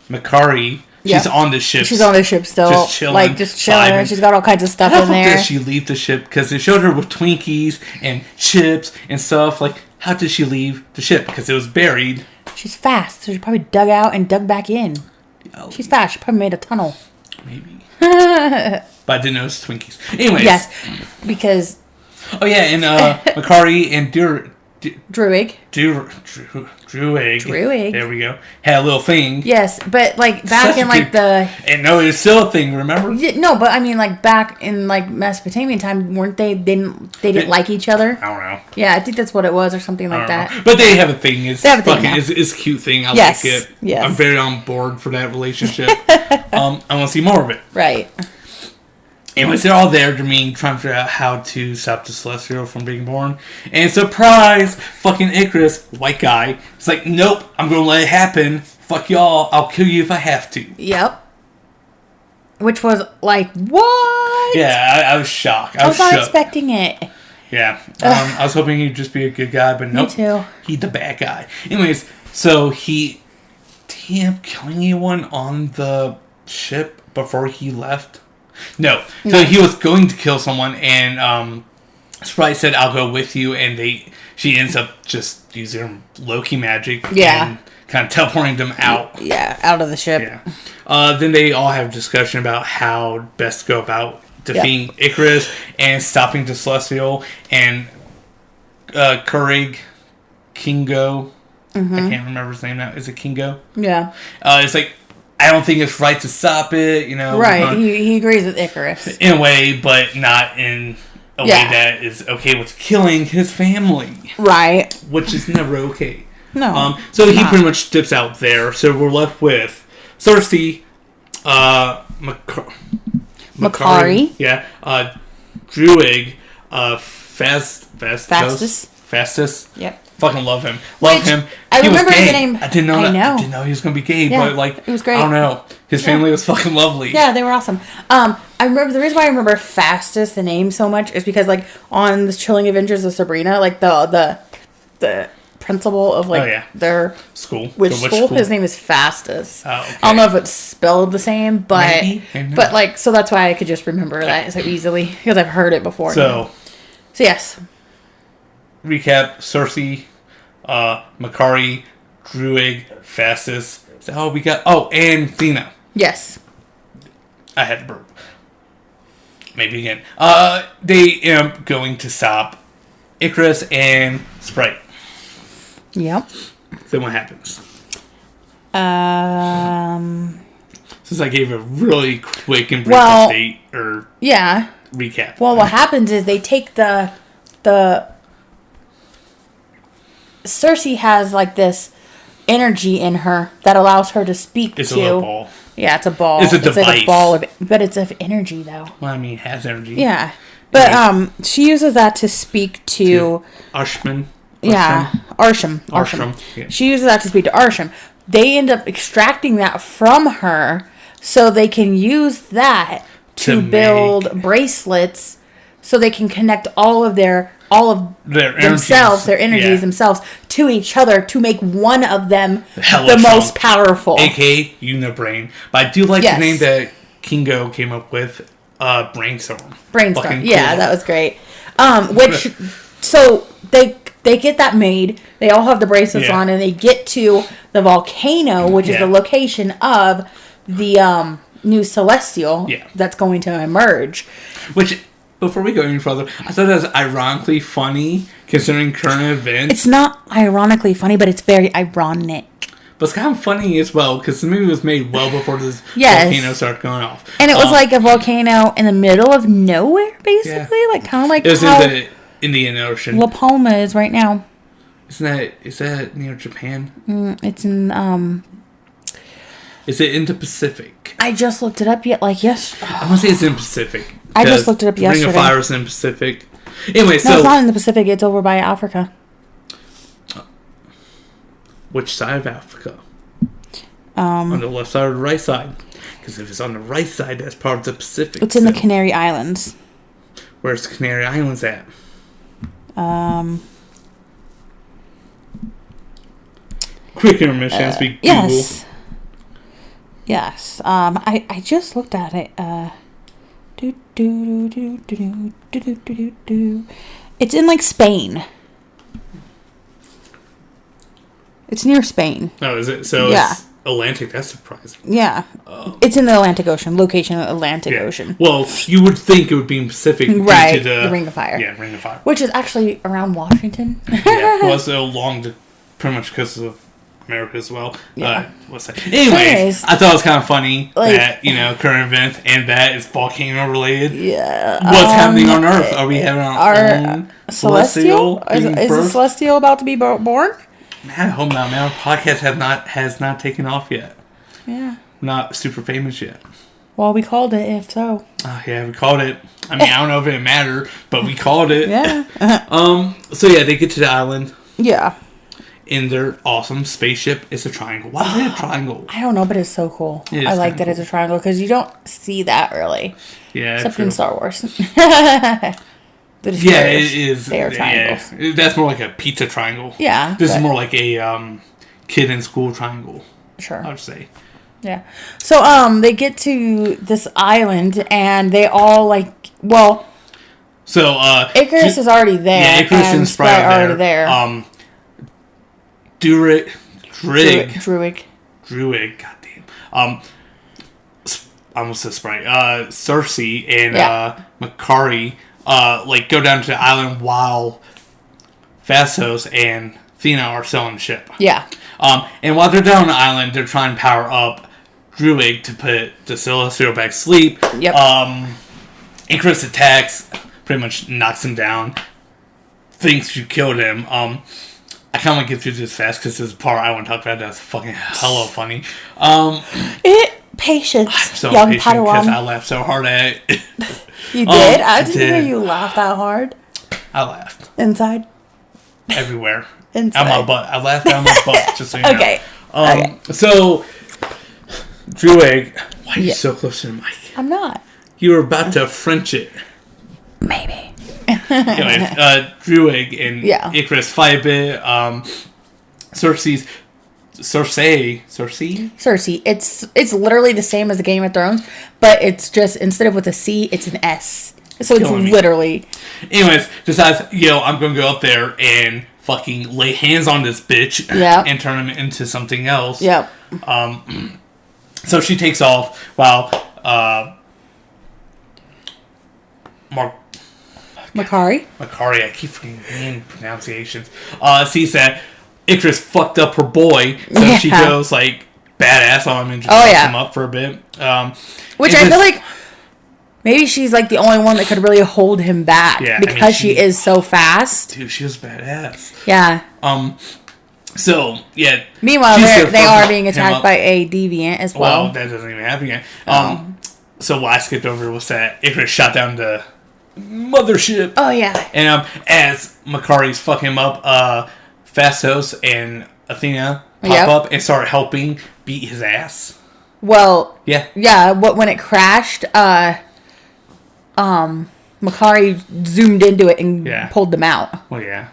Makari. She's on the ship. She's on the ship still. Just chilling. She's got all kinds of stuff in there. How did she leave the ship? Because they showed her with Twinkies and chips and stuff. Like, how did she leave the ship? Because it was buried. She's fast, so she probably dug out and dug back in. Oh. She's fast. She probably made a tunnel. Maybe. But I didn't notice Twinkies. Anyways. Yes, because... Oh, yeah, and Makari and Druig. Druig. There we go. Had a little thing. Yes, but like back in like And no, it's still a thing, remember? No, but I mean like back in like Mesopotamian time, weren't they didn't like each other? I don't know. Yeah, I think that's what it was or something like that. But they have a thing. It's a cute thing. I like it. Yes. I'm very on board for that relationship. I want to see more of it. Right. Anyways, they're all there to me trying to figure out how to stop the Celestial from being born. And surprise, fucking Icarus, white guy, it's like, nope, I'm going to let it happen. Fuck y'all, I'll kill you if I have to. Yep. Which was like, what? Yeah, I was shocked. I was not expecting it. Yeah. I was hoping he'd just be a good guy, but nope. Me too. He's the bad guy. Anyways, so did he end up killing anyone on the ship before he left? No. So he was going to kill someone, and Sprite said, I'll go with you, and she ends up just using Loki magic and kind of teleporting them out. Yeah, out of the ship. Yeah. Then they all have a discussion about how best to go about defeating Icarus and stopping the Celestial, and Kingo. Mm-hmm. I can't remember his name now. Is it Kingo? Yeah. It's like, I don't think it's right to stop it, you know. Right, he agrees with Icarus. In a way, but not in a way that is okay with killing his family. Right. Which is never okay. No. So he pretty much dips out there. So we're left with Circe, Makari. Yeah. Druig, Fastus. Yep. Fucking love him. Love him. I remember the name. I didn't know he was going to be gay, but like, it was great. I don't know. His family was fucking lovely. Yeah, they were awesome. I remember the reason why I remember Fastus, the name, so much is because like on the Chilling Adventures of Sabrina, like the principal of like their school, which school, his name is Fastus. Oh, okay. I don't know if it's spelled the same, but but like so that's why I could just remember that so easily because I've heard it before. So yes. Recap: Circe, Makari, Druig, Fastus. So, oh, we got and Thena. Yes. I had to burp. maybe again. They end up going to stop Icarus and Sprite. Yep. Then what happens? Since I gave a really quick and brief update or recap. Well, what happens is they take the Cersei has like this energy in her that allows her to speak It's a little ball. Yeah, it's a ball. It's a device. Like a ball but it's of energy though. Well, I mean, it has energy. Yeah. But she uses that to speak to Arsham. Yeah, Arsham. Yeah. She uses that to speak to Arsham. They end up extracting that from her so they can use that to build bracelets so they can connect all of their themselves, their energies themselves to each other to make one of them the most powerful. AKA Unibrain. But I do like the name that Kingo came up with, Brainstorm. Brainstorm. Yeah, that was great. So they get that made. They all have the bracelets on, and they get to the volcano, which is the location of the new Celestial that's going to emerge. Which, before we go any further, I thought that was ironically funny, considering current events. It's not ironically funny, but it's very ironic. But it's kind of funny as well, because the movie was made well before this volcano started going off. And it was like a volcano in the middle of nowhere, basically. Yeah. Like, kind of like it was in the Indian Ocean. La Palma is right now. Is that near Japan? It's in, Is it in the Pacific? I just looked it up I want to say it's in Pacific. I just looked it up yesterday. Ring of Fire is in Pacific. Anyway, no, it's not in the Pacific. It's over by Africa. Which side of Africa? On the left side or the right side? Because if it's on the right side, that's part of the Pacific. It's in the Canary Islands. Where's the Canary Islands at? Quick intermission as we Google. Yes. I just looked at it. It's in like Spain. It's near Spain. Oh, is it? So it's Atlantic. That's surprising. Yeah. It's in the Atlantic Ocean. Location of the Atlantic Ocean. Well, you would think it would be in Pacific. Right. The Ring of Fire. Yeah, Ring of Fire. Which is actually around Washington. Well, so long pretty much because of America as well. Yeah. Anyways, I thought it was kind of funny that, current events and that is volcano related. Yeah. What's happening on Earth? Are we having our own Celestial? Is the Celestial about to be born? Man, I hope not, man. Our podcast has not taken off yet. Yeah. Not super famous yet. Well, we called it, if so. Yeah, we called it. I mean, I don't know if it mattered, but we called it. Yeah. So yeah, they get to the island. Yeah. In their awesome spaceship. It's a triangle. Why is it a triangle? I don't know, but it's so cool. I like that it's a triangle because you don't see that really. Yeah, except in Star Wars. It is. They are triangles. Yeah. That's more like a pizza triangle. Yeah. This is more like a kid in school triangle. Sure. I would say. Yeah. So they get to this island and they all So Icarus is already there. Yeah, Icarus and Sprite are already there. Druig. Goddamn. I almost said Sprite. Cersei and Makari go down to the island while Vastos and Athena are still on the ship. Yeah. And while they're down on the island, they're trying to power up Druig to put the Celestial back to sleep. Yep. Icarus attacks, pretty much knocks him down, thinks you killed him. I kind of want to get through this fast because there's a part I want to talk about that's fucking hella funny. Patience, I'm so young patient because Padawan. I laughed so hard at it. You did? I didn't hear you laugh that hard. I laughed. Inside? Everywhere. Inside. Out my butt. I laughed out my butt, just so you know. Okay. So, Druig, why are you so close to the mic? I'm not. You were about to French it. Maybe. Anyways, Druig and Icarus fight a bit. Cersei. It's literally the same as the Game of Thrones, but it's just instead of with a C, it's an S. So it's literally. Anyways, decides, I'm gonna go up there and fucking lay hands on this bitch and turn him into something else. Yep. So she takes off while Makari, I keep forgetting pronunciations. Sees that Icarus fucked up her boy, so she goes like badass on him and just fucks him up for a bit. Which I feel like maybe she's like the only one that could really hold him back because she is so fast. Dude, she was badass. Yeah. So yeah. Meanwhile, they are being attacked by a deviant as well. Well, that doesn't even happen yet. So what I skipped over was that Icarus shot down the mothership. Oh yeah. And as Makari's fucking him up, Fastos and Athena pop up and start helping beat his ass. Well, yeah. When it crashed, Makari zoomed into it and pulled them out. Well, yeah.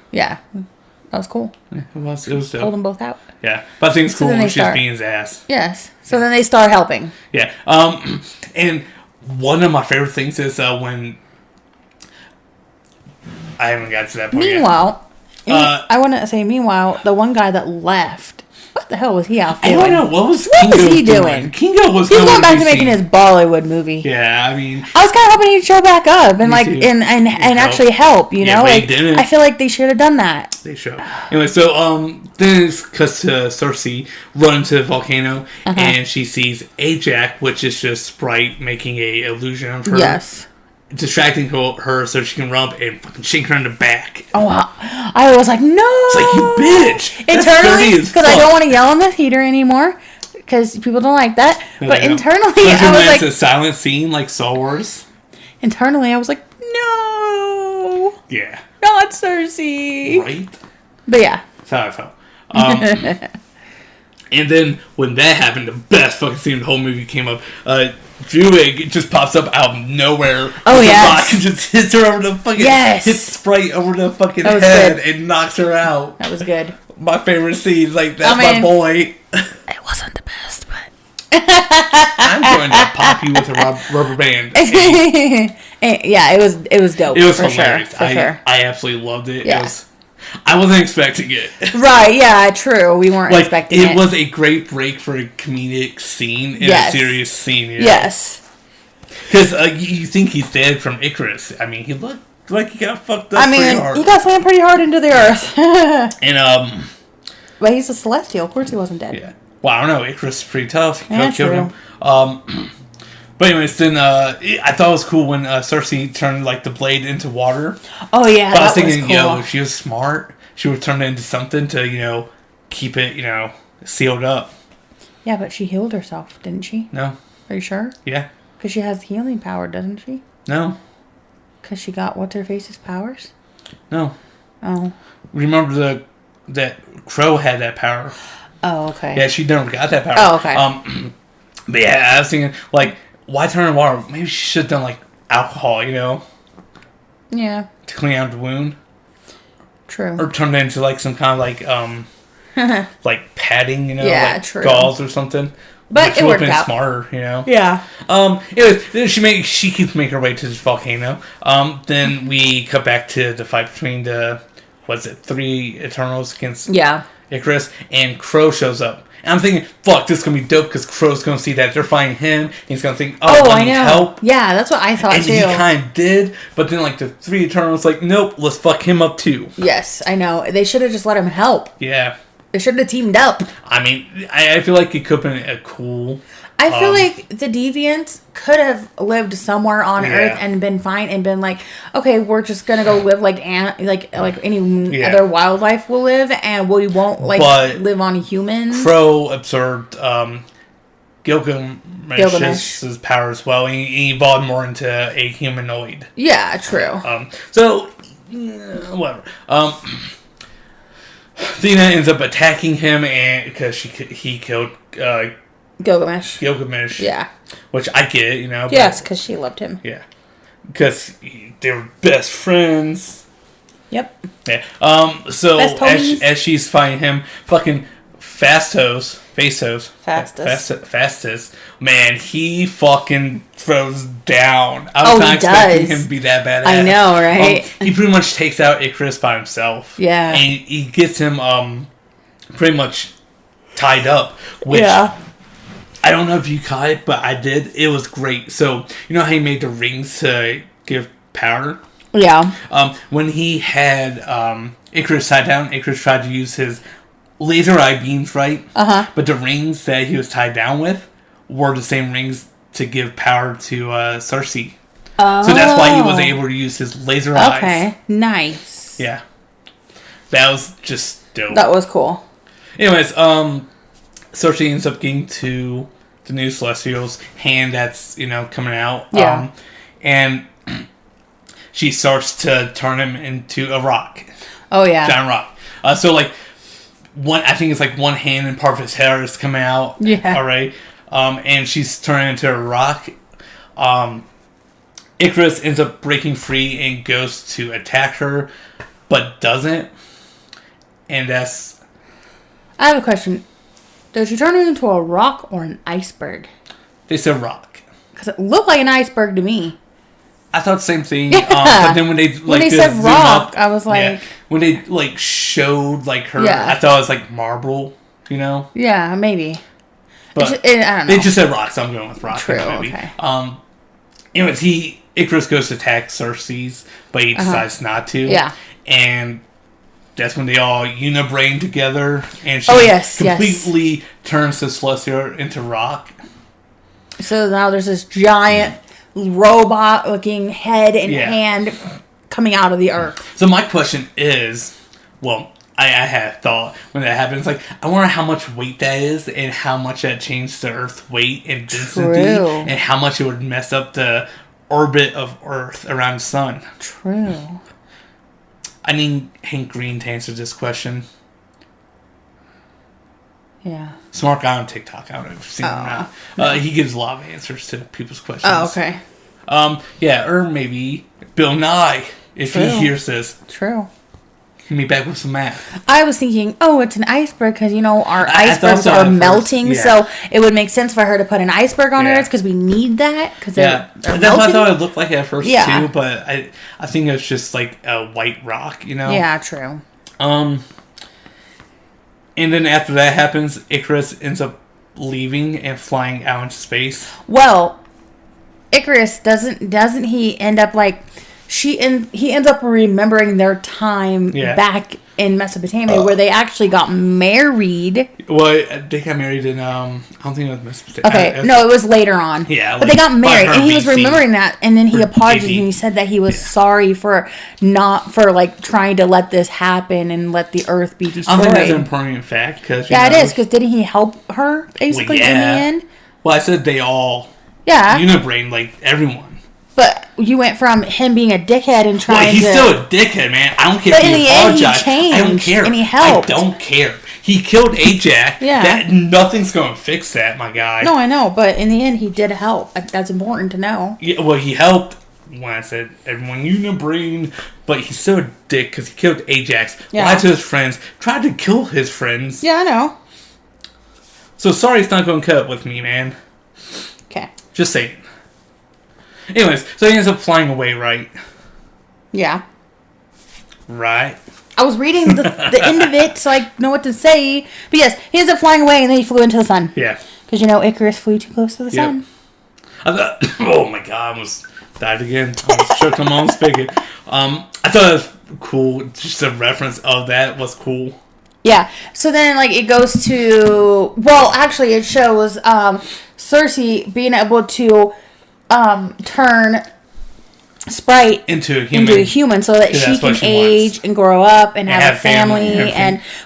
That was cool. Yeah, it was dope. Pulled them both out. Yeah, but I think it's cool when she's beating his ass. Yes. So then they start helping. Yeah. And one of my favorite things is when I haven't got to that point Meanwhile, I want to say, the one guy that left, what the hell was he out doing? I don't know. What was he doing? Kingo was He's going back to making his Bollywood movie. Yeah, I mean, I was kind of hoping he'd show back up and and actually help. You know, like I feel like they should have done that. They should. Anyway, so then it's because Cersei run into the volcano and she sees Ajax, which is just Sprite making a illusion of her. Yes. Distracting her so she can run up and fucking shake her in the back. Oh, I was like, no! It's like, you bitch! Internally, because I don't want to yell on the heater anymore, because people don't like that. But internally, I was like... It's a silent scene like Star Wars. Internally, I was like, no! Yeah. Not Cersei! Right? But yeah. That's how I felt. And then, when that happened, the best fucking scene of the whole movie came up. Druig just pops up out of nowhere. Oh, yeah. And just hits her over the fucking... Hits Sprite over the fucking head and knocks her out. That was good. My favorite scene. Like, that's my boy. It wasn't the best, but... I'm going to pop you with a rubber band. Yeah, it was dope. It was hilarious. For sure. I absolutely loved it. Yeah. I wasn't expecting it. Right, yeah, true. We weren't expecting it. It was a great break for a comedic scene in a serious scene. You know? Yes. Because you think he's dead from Icarus. I mean, he looked like he got fucked up pretty hard. He got slammed pretty hard into the earth. And, But he's a Celestial. Of course he wasn't dead. Yeah. Well, I don't know. Icarus is pretty tough. He could have killed him. But anyways, then I thought it was cool when Cersei turned like the blade into water. Oh yeah, but I was thinking, if she was smart, she would turn it into something to keep it sealed up. Yeah, but she healed herself, didn't she? No. Are you sure? Yeah. Because she has healing power, doesn't she? No. Because she got what's her face's powers? No. Oh. Remember that Crow had that power. Oh, okay. Yeah, she never got that power. Oh, okay. But yeah, I was thinking like, why turn in water? Maybe she should have done like alcohol, Yeah. To clean out the wound. True. Or turn it into like some kind of like like padding, yeah, like true. gauze or something. But which it worked would have out. been smarter, Yeah. Anyways, she keeps making her way to this volcano. Then we cut back to the fight between the 3 Eternals against Icarus, and Crow shows up. And I'm thinking, fuck, this is going to be dope because Crow's going to see that they're fighting him. And he's going to think, I need help. Yeah, that's what I thought too. And he kind of did. But then, like, the 3 Eternals, like, nope, let's fuck him up too. Yes, I know. They should have just let him help. Yeah. They should have teamed up. I mean, I feel like it could have been a cool... I feel like the Deviants could have lived somewhere on Earth and been fine and been like, okay, we're just gonna go live like any other wildlife will live, and we won't live on humans. Crow observed Gilgamesh's power as well. He evolved more into a humanoid. Yeah, true. So whatever. Athena ends up attacking him, and because he killed. Gilgamesh. Yeah. Which I get, Yes, because she loved him. Yeah. Because they were best friends. Yep. Yeah. So as she's fighting him, fucking Fastos, man, he fucking throws down. I was not expecting him to be that badass. I know, right? He pretty much takes out Icarus by himself. Yeah. And he gets him pretty much tied up. Which, I don't know if you caught it, but I did. It was great. So, you know how he made the rings to give power. Yeah. When he had Icarus tied down, Icarus tried to use his laser eye beams, right? But the rings that he was tied down with were the same rings to give power to Cersei. Oh. So that's why he was able to use his laser eyes. Okay, nice. Yeah. That was just dope. That was cool. Anyways, Cersei ends up getting to the new Celestial's hand that's, coming out. Yeah. And she starts to turn him into a rock. Oh, yeah. Giant rock. So, like, I think it's like one hand and part of his hair is coming out. Yeah. All right. And she's turning into a rock. Icarus ends up breaking free and goes to attack her, but doesn't. And that's... I have a question. Does she turn it into a rock or an iceberg? They said rock. Because it looked like an iceberg to me. I thought the same thing. Yeah. But then when they said rock, I was like... Yeah, when they, showed, her, I thought it was, marble, Yeah, maybe. But I don't know. They just said rock, so I'm going with rock. True, okay. Anyways, Icarus goes to attack Cersei's, but he decides not to. Yeah. And that's when they all unibrain together, and she completely turns the Celestial into rock. So now there's this giant robot-looking head and hand coming out of the earth. So my question is, well, I had a thought when that happens. I wonder how much weight that is, and how much that changed the Earth's weight and density, and how much it would mess up the orbit of Earth around the sun. True. I need Hank Green to answer this question. Yeah. Smart guy on TikTok. I don't know if you've seen him or not. No. He gives a lot of answers to people's questions. Oh, okay. Or maybe Bill Nye, if he hears this. True. Hit me back with some math. I was thinking, it's an iceberg because, our icebergs are melting, so it would make sense for her to put an iceberg on Earth because we need that. That's what I thought it looked like at first, too, but I think it's just a white rock, Yeah, true. And then after that happens, Icarus ends up leaving and flying out into space. Well, Icarus doesn't he end up he ends up remembering their time back in Mesopotamia where they actually got married. Well, they got married in I don't think it was Mesopotamia. Okay, no, it was later on. Yeah, but they got married, and he was remembering that, and then he apologized and he said that he was sorry for trying to let this happen and let the Earth be destroyed. I think that's an important fact because it is because didn't he help her basically in the end? Well, I said they all unibrain everyone. But you went from him being a dickhead and trying he's still a dickhead, man. I don't care if he apologized. I don't care. And he helped. I don't care. He killed Ajax. Yeah. Nothing's going to fix that, my guy. No, I know. But in the end, he did help. That's important to know. Yeah, well, he helped when I said everyone unibrain. But he's still a dick because he killed Ajax. Yeah. Lied to his friends. Tried to kill his friends. Yeah, I know. So sorry it's not going to cut up with me, man. Okay. Just saying. Anyways, so he ends up flying away, right? Yeah. Right. I was reading the end of it, so I know what to say. But yes, he ends up flying away, and then he flew into the sun. Yeah. Because, Icarus flew too close to the sun. I thought, oh my god, I almost died again. I almost choked on my own spigot. I thought it was cool. Just the reference of that was cool. Yeah. So then, it goes to... Well, actually, it shows Cersei being able to... turn Sprite into a human so that she can age and grow up and have a family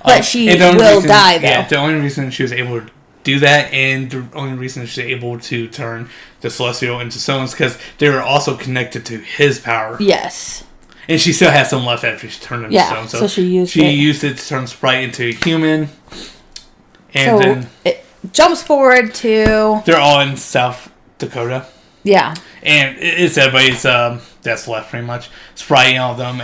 but she will die though. Yeah, the only reason she was able to do that and the only reason she was able to turn the Celestial into stone is because they were also connected to his power. Yes. And she still has some left after she turned into stone. So she used it to turn Sprite into a human. And so then it jumps forward to... They're all in South Dakota. Yeah. And it's everybody's that's left pretty much. Sprite and all of them.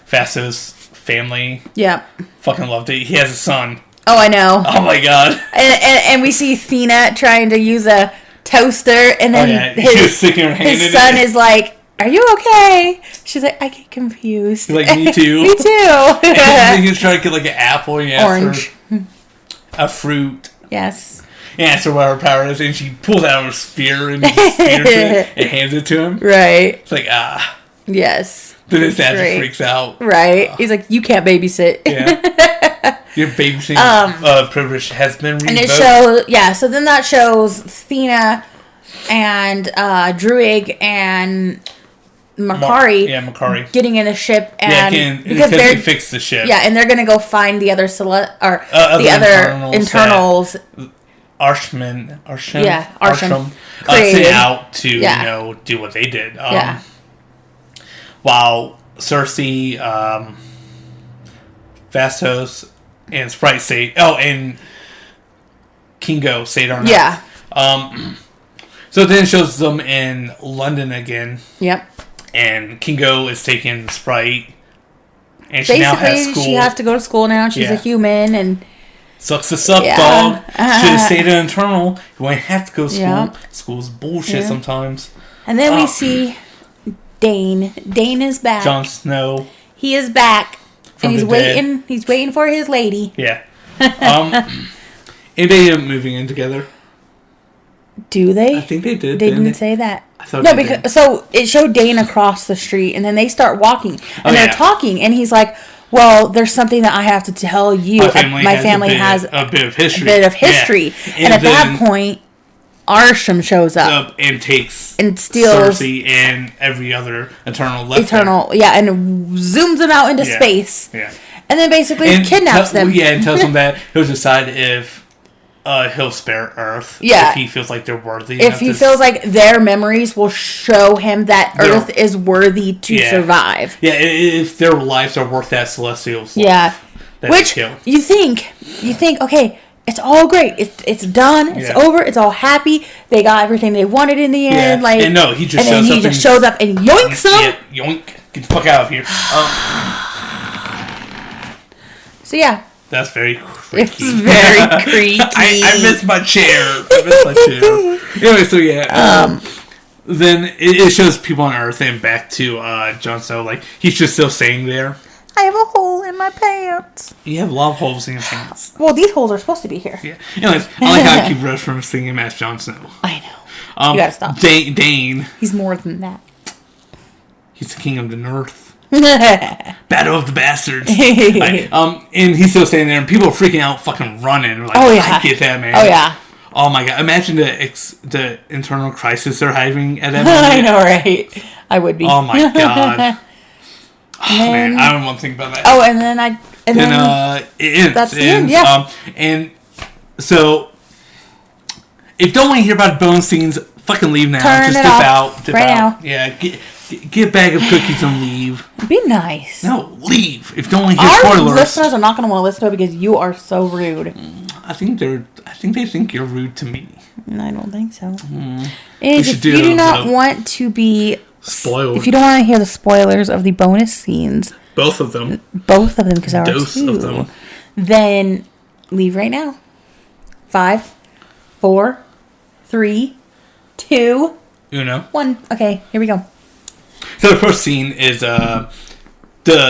Fasto's family. Yep. Fucking loved it. He has a son. Oh, I know. Oh my god. And we see Thena trying to use a toaster and then his son is like, "Are you okay?" She's like, "I get confused." He's like, "Me too." Me too. And then he was trying to get an apple and orange. A fruit. Yes. And asks her what her power is, and she pulls out her spear and spears it and hands it to him. Right. It's like, Yes. Then his dad just freaks out. Right. He's like, you can't babysit. Yeah. Your babysitting privilege has been revoked. And it shows, so then that shows Thena and Druig and Makari getting in a ship, and because they fixed the ship. Yeah, and they're gonna go find the other the other internals. Arsham sent out to do what they did. While Cersei, Vastos, and Sprite stayed. Oh, and Kingo stayed on. Yeah. So then it shows them in London again. Yep. And Kingo is taking Sprite, and she now has school. She has to go to school now. She's a human, and sucks to suck, dog. Should have stayed in internal. You wouldn't have to go to school. Yeah. School's bullshit sometimes. And then we see Dane. Dane is back. Jon Snow. He is back, and he's waiting. He's waiting for his lady. Yeah. And they are moving in together. Do they? I think they did. They didn't say that. So it showed Dane across the street, and then they start walking, and they're talking, and he's like, "Well, there's something that I have to tell you. My family has a bit of history. Yeah. And at that point, Arsham shows up and takes and steals Cersei and every other Eternal left. And zooms them out into space. Yeah. And then basically kidnaps them. Yeah, and tells them that he'll decide if he'll spare Earth. Yeah. If he feels like they're worthy. If he feels like their memories will show him that Earth is worthy to survive. Yeah, if their lives are worth that Celestial's life. Yeah. Which you think, okay, it's all great. It's done. It's over. It's all happy. They got everything they wanted in the end. Like, and no, he just shows up and yoinks them. Yeah, yoink. Get the fuck out of here. So yeah. That's very creaky. It's very creaky. I miss my chair. Anyway, so then it shows people on Earth and back to Jon Snow. Like, he's just still staying there. I have a hole in my pants. You have a lot of holes in your pants. Well, these holes are supposed to be here. Yeah. Anyways, I like how I keep referencing him as Jon Snow. I know. You gotta stop. Dane. He's more than that. He's the king of the North. Battle of the Bastards. And he's still standing there, and people are freaking out, fucking running. Like, I get that, man. Oh, yeah. Oh, my God. Imagine the internal crisis they're having at that moment. I know, right? I would be. Oh, my God. Man, I don't want to think about that. Oh, and then it ends. That's the end, yeah. And so, if you don't want to hear about bonus scenes, fucking leave now. Just dip out. Right now. Yeah, get a bag of cookies and leave. Be nice. No, leave. If you don't want to hear spoilers. Our listeners are not going to want to listen to it because you are so rude. I think they think you're rude to me. I don't think so. If you do not want to be spoiled, if you don't want to hear the spoilers of the bonus scenes, both of them, because there are two of them, then leave right now. 5, 4, 3, 2, 1. Okay, here we go. So the first scene is the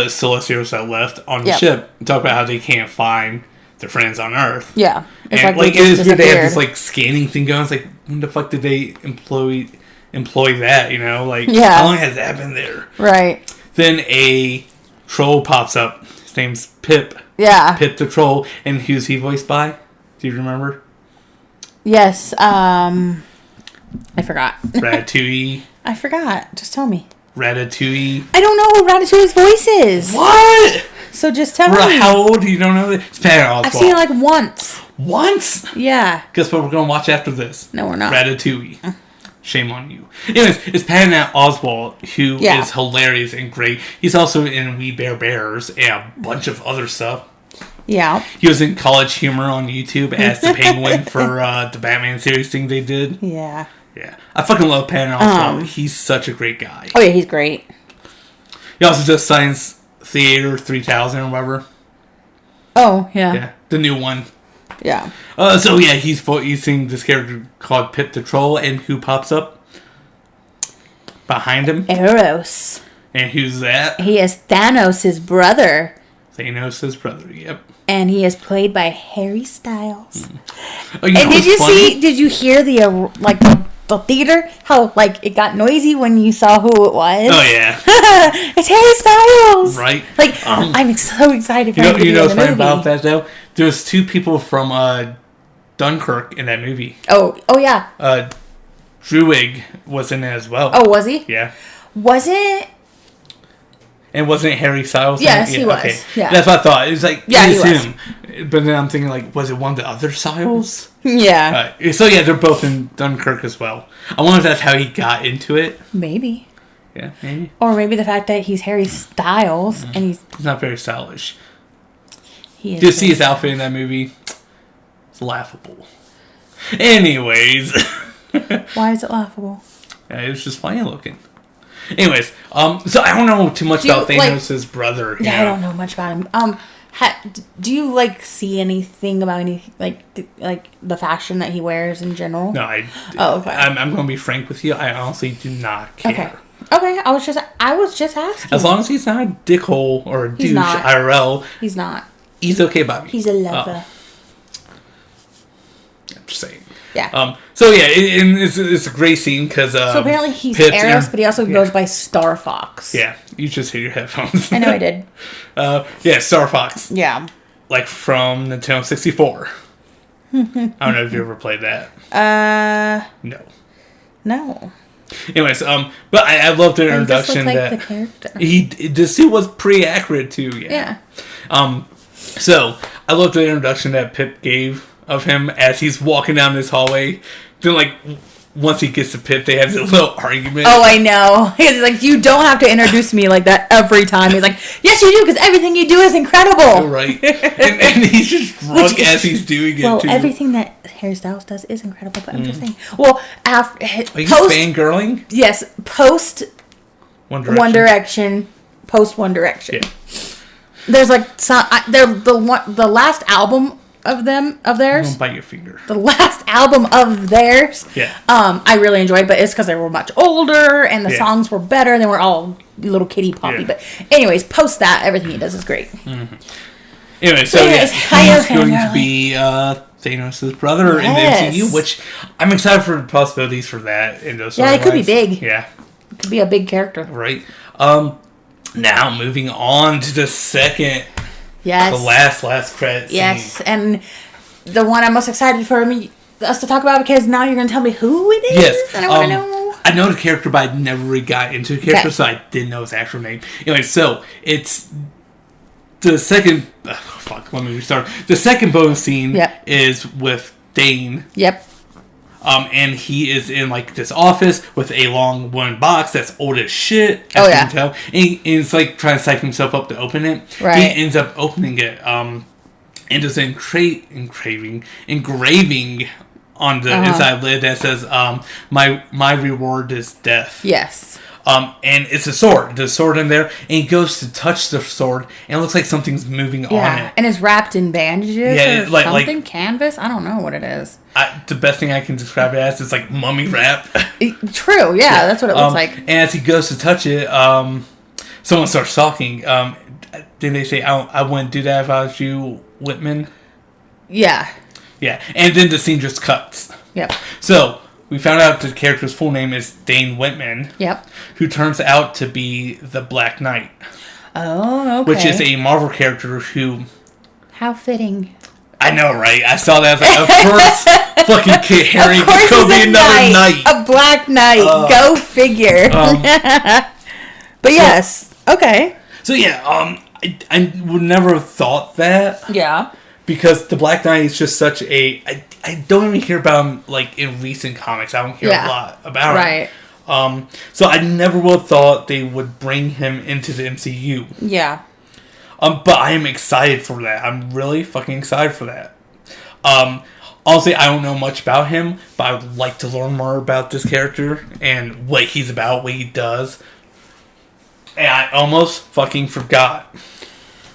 Celestials that left on the ship talk about how they can't find their friends on Earth. Yeah, it's and like it is weird. They have this like scanning thing going. It's like, when the fuck did they employ that? Like how long has that been there? Right. Then a troll pops up. His name's Pip. Yeah. Pip the troll, and who's he voiced by? Do you remember? Yes. I forgot. Ratatouille. I forgot. Just tell me. Ratatouille. I don't know who Ratatouille's voice is. What? So just tell me. How old? You don't know that? It's Patton Oswalt. I've seen it like once. Once? Yeah. Guess what we're going to watch after this? No, we're not. Ratatouille. Shame on you. Anyways, it's Patton Oswalt, who is hilarious and great. He's also in We Bare Bears and a bunch of other stuff. Yeah. He was in College Humor on YouTube as the Penguin for the Batman series thing they did. Yeah. Yeah. I fucking love Patton Oswalt. He's such a great guy. Oh, yeah, he's great. He also does Science Theater 3000 or whatever. Oh, yeah. Yeah. The new one. Yeah. So, yeah, he's voicing this character called Pip the Troll, and who pops up behind him? Eros. And who's that? He is Thanos' brother. Thanos' brother, yep. And he is played by Harry Styles. Oh, and did you hear the the theater, how like it got noisy when you saw who it was. Oh yeah, it's Harry Styles, right? Like I'm so excited for him to be in the what's funny movie. about that though? There's 2 people from Dunkirk in that movie. Oh yeah. Druig was in it as well. Oh, was he? Yeah. Was it? And wasn't it Harry Styles? Yes, he was. Okay. Yeah. That's what I thought. It was like, yeah, he was. him. But then I'm thinking, like, was it one of the other Styles? Yeah. So, yeah, they're both in Dunkirk as well. I wonder if that's how he got into it. Maybe. Yeah, maybe. Or maybe the fact that he's Harry Styles and he's not very stylish. He is. Did you see his outfit in that movie? It's laughable. Anyways. Why is it laughable? Yeah, it was just funny looking. Anyways, so I don't know too much about Thanos' brother. Yeah, I don't know much about him. Do you like see anything about any like the fashion that he wears in general? No, okay. I'm going to be frank with you. I honestly do not care. Okay. I was just asking. As long as he's not a dickhole or a douche IRL, he's not. He's okay by me. He's a lover. I'm just saying. Yeah. So yeah, it's a great scene because. So apparently he's Eros, but he also goes by Star Fox. Yeah, you just hit your headphones. I know I did. Yeah, Star Fox. Yeah. Like from Nintendo 64. I don't know if you ever played that. No. Anyways, but I love the introduction that the character. The suit was pretty accurate too. Yeah. So I love the introduction that Pip gave of him as he's walking down this hallway. Then, like, once he gets to Pip, they have this little argument. Oh, I know. He's like, you don't have to introduce me like that every time. He's like, yes, you do, because everything you do is incredible. Right. and he's just drunk as he's doing it, well, too. Well, everything that Harry Styles does is incredible, but I'm just saying. Well, Are you fangirling? Yes, post One Direction. Post One Direction. Yeah. There's like the last album of theirs. Don't bite your finger. The last album of theirs. Yeah. I really enjoyed, but it's because they were much older and the songs were better. They were all little kitty poppy. Yeah. But anyways, post that, everything he does is great. Mm-hmm. Anyway, so he's going to be Thanos' brother in the MCU, which I'm excited for the possibilities for that. In those it could be big. Yeah. It could be a big character. Right. Now moving on to the second. Yes. The last credit scene. Yes, and the one I'm most excited for us to talk about, because now you're going to tell me who it is. Yes. And I want to know. I know the character, but I never really got into the character, so I didn't know his actual name. Anyway, so it's the second. Let me restart. The second bonus scene is with Dane. Yep. And he is in like this office with a long wooden box that's old as shit. As you can tell. And he's like trying to psych himself up to open it. Right. He ends up opening it. And there's an engraving on the inside lid that says, "My reward is death." Yes. And it's a sword. There's a sword in there, and he goes to touch the sword, and it looks like something's moving on it. And it's wrapped in bandages or something, canvas. I don't know what it is. The best thing I can describe it as is like mummy wrap. True, yeah, that's what it looks like. And as he goes to touch it, someone starts talking. Then they say, I wouldn't do that if I was you, Whitman. Yeah. Yeah, and then the scene just cuts. Yep. So, we found out the character's full name is Dane Whitman. Yep. Who turns out to be the Black Knight. Oh, okay. Which is a Marvel character who... How fitting. I know, right? I saw that. I was like, of course, fucking Kit Harington is going to be another knight. A Black Knight. Go figure. But yes. Okay. So, yeah, I would never have thought that. Yeah. Because the Black Knight is just such a... I don't even hear about him, like, in recent comics. I don't hear a lot about him. Right. So I never would have thought they would bring him into the MCU. Yeah. But I am excited for that. I'm really fucking excited for that. Honestly, I don't know much about him, but I would like to learn more about this character and what he's about, what he does. And I almost fucking forgot.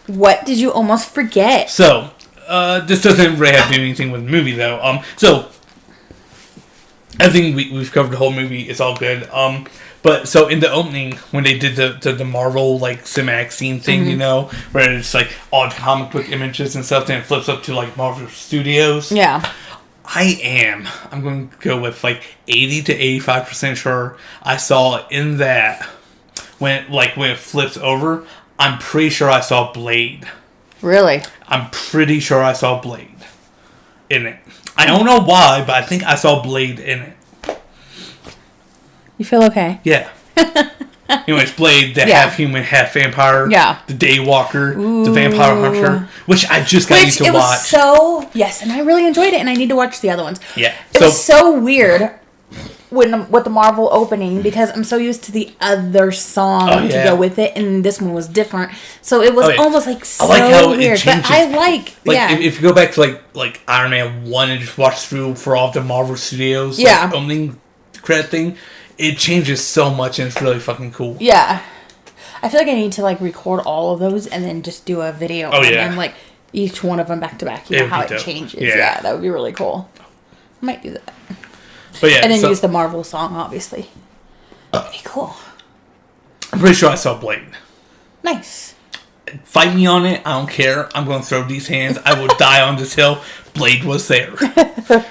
What did you almost forget? So... this doesn't really have to do anything with the movie, though. So, I think we've covered the whole movie. It's all good. But, so, in the opening, when they did the Marvel, like, cinematic scene thing, you know, where it's, like, all comic book images and stuff, then it flips up to, like, Marvel Studios. Yeah. I'm going to go with like 80 to 85% sure I saw in that when it flips over. I'm pretty sure I saw Blade. Really? I'm pretty sure I saw Blade in it. I don't know why, but I think I saw Blade in it. You feel okay? Yeah. Anyways, Blade, the half human, half vampire. Yeah. The Daywalker, the Vampire Hunter, which I just got used to watch. Was so yes, and I really enjoyed it, and I need to watch the other ones. Yeah. It was so weird with the Marvel opening because I'm so used to the other song to go with it, and this one was different. So it was almost like so weird. But I if you go back to like Iron Man 1 and just watch through for all the Marvel Studios opening credit thing, it changes so much and it's really fucking cool. Yeah. I feel like I need to record all of those and then just do a video on them, each one of them back to back. You know how it changes. Yeah, that would be really cool. I might do that. But yeah, and then use the Marvel song, obviously. That'd be cool. I'm pretty sure I saw Blade. Nice. Fight me on it. I don't care. I'm going to throw these hands. I will die on this hill. Blade was there. But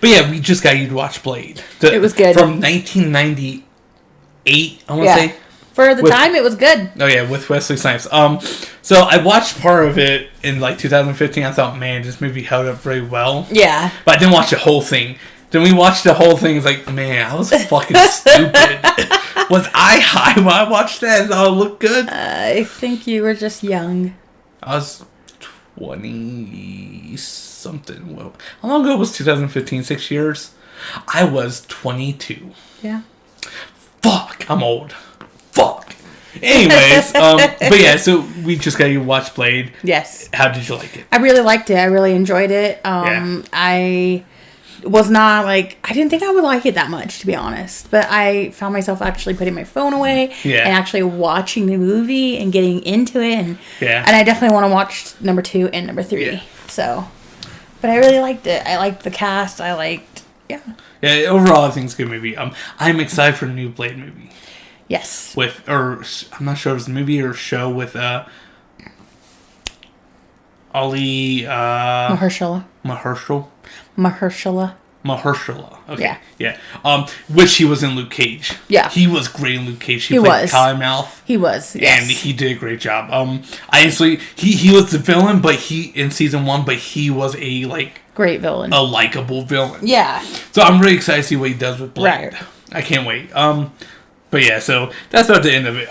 yeah, we just got you to watch Blade. It was good. From 1998, I want to say. For the time, it was good. Oh yeah, with Wesley Snipes. So I watched part of it in 2015. I thought, man, this movie held up very well. Yeah. But I didn't watch the whole thing. Then we watched the whole thing. It's like, man, I was fucking stupid. Was I high when I watched that? Did I look good? I think you were just young. I was 20-something. Well, how long ago was 2015? 6 years? I was 22. Yeah. Fuck, I'm old. Fuck. Anyways, but yeah, so we just got you to watch Blade. Yes. How did you like it? I really liked it. I really enjoyed it. I was not I didn't think I would like it that much, to be honest. But I found myself actually putting my phone away and actually watching the movie and getting into it. And I definitely want to watch number 2 and number 3. Yeah. So, but I really liked it. I liked the cast. Yeah, overall, I think it's a good movie. I'm excited for the new Blade movie. Yes. I'm not sure if it's a movie or a show with Ali Mahershala. Okay. Yeah. Which he was in Luke Cage. Yeah. He was great in Luke Cage. He played Cottonmouth. He was. Yes. And he did a great job. He was the villain, but in season 1, but he was a great villain. A likable villain. Yeah. So I'm really excited to see what he does with Blade. Right. I can't wait. But yeah, so that's about the end of it.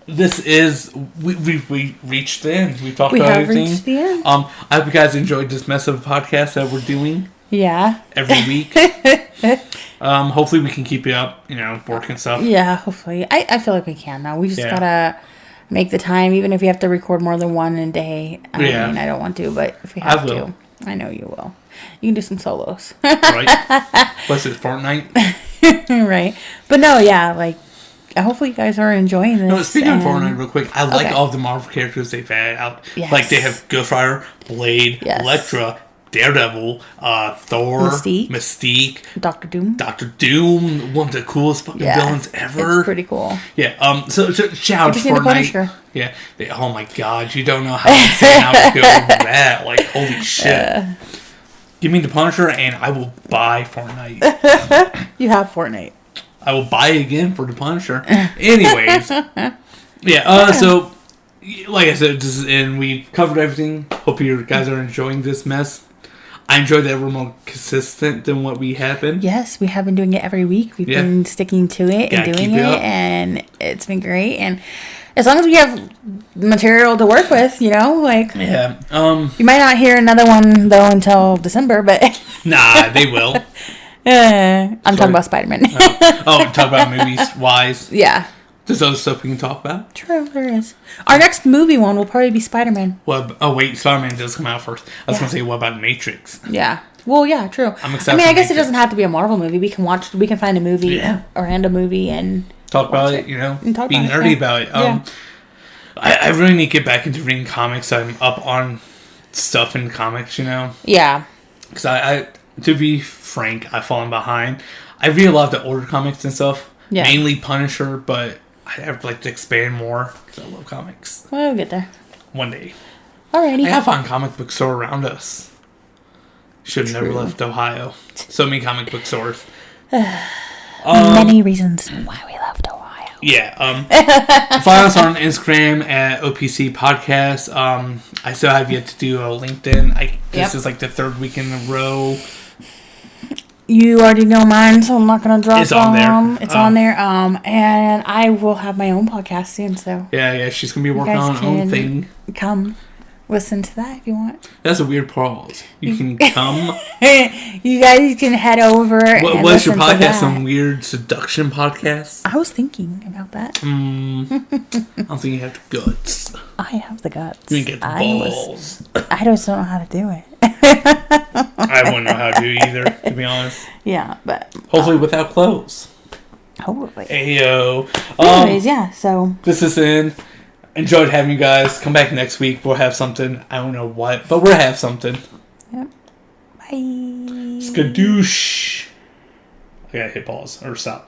This is we reached the end. We talked about everything. Reached the end. I hope you guys enjoyed this mess of a podcast that we're doing. Yeah. Every week. Hopefully we can keep you up, working stuff. Yeah, hopefully. I feel like we can now. We just gotta make the time, even if we have to record more than one a day. I mean, I don't want to, but if we have to, I know you will. You can do some solos. Right. What's it, Fortnite? Right. But no, hopefully you guys are enjoying this. No, speaking of Fortnite real quick, I like all the Marvel characters they've had out. Yes. They have Ghost Rider, Blade, Elektra, Daredevil, Thor, Mystique, Doctor Doom, one of the coolest fucking villains ever. It's pretty cool. Yeah. So shout out to Fortnite. Yeah. Oh my God, you don't know how insane I would go over that. Holy shit. Give me the Punisher and I will buy Fortnite. You have Fortnite. I will buy it again for the Punisher. Anyways. So like I said, and we covered everything. Hope you guys are enjoying this mess. I enjoy that we're more consistent than what we have been. Yes, we have been doing it every week. We've been sticking to it and doing it, and it's been great. And as long as we have material to work with, you might not hear another one though until December, but nah, they will. I'm talking about Spider-Man. Talk about movies wise. Yeah. There's other stuff we can talk about. True, there is. Our next movie one will probably be Spider-Man. Spider-Man does come out first. I was going to say, what about Matrix? Yeah. Well, yeah, true. I'm excited. I guess it doesn't have to be a Marvel movie. We can find a movie, a random movie, and talk about it, and be nerdy about it. I really need to get back into reading comics. I'm up on stuff in comics, Yeah. Because I to be frank, I've fallen behind. I read a lot of the older comics and stuff. Yeah. Mainly Punisher, but I'd like to expand more because I love comics. We'll get there. One day. Alrighty. I have found comic book store around us. Should have never left Ohio. So many comic book stores. Many reasons why we left Ohio. Yeah. Follow us on Instagram at OPC Podcast. I still have yet to do a LinkedIn. This is like the third week in a row. You already know mine, so I'm not going to drop it. It's on there. It's on there. And I will have my own podcast soon, so. Yeah, she's going to be working on her own thing. Come listen to that if you want. That's a weird pause. You can come. You guys can head over and what's your podcast? Some weird seduction podcast? I was thinking about that. I don't think you have the guts. I have the guts. You can get the balls. I just don't know how to do it. I wouldn't know how to do it either, to be honest. Yeah, but... Hopefully without clothes. Hopefully. Ayo. Anyways, yeah, so... This is in. Enjoyed having you guys. Come back next week. We'll have something. I don't know what, but we'll have something. Yep. Bye. Skadoosh. I gotta hit pause or stop.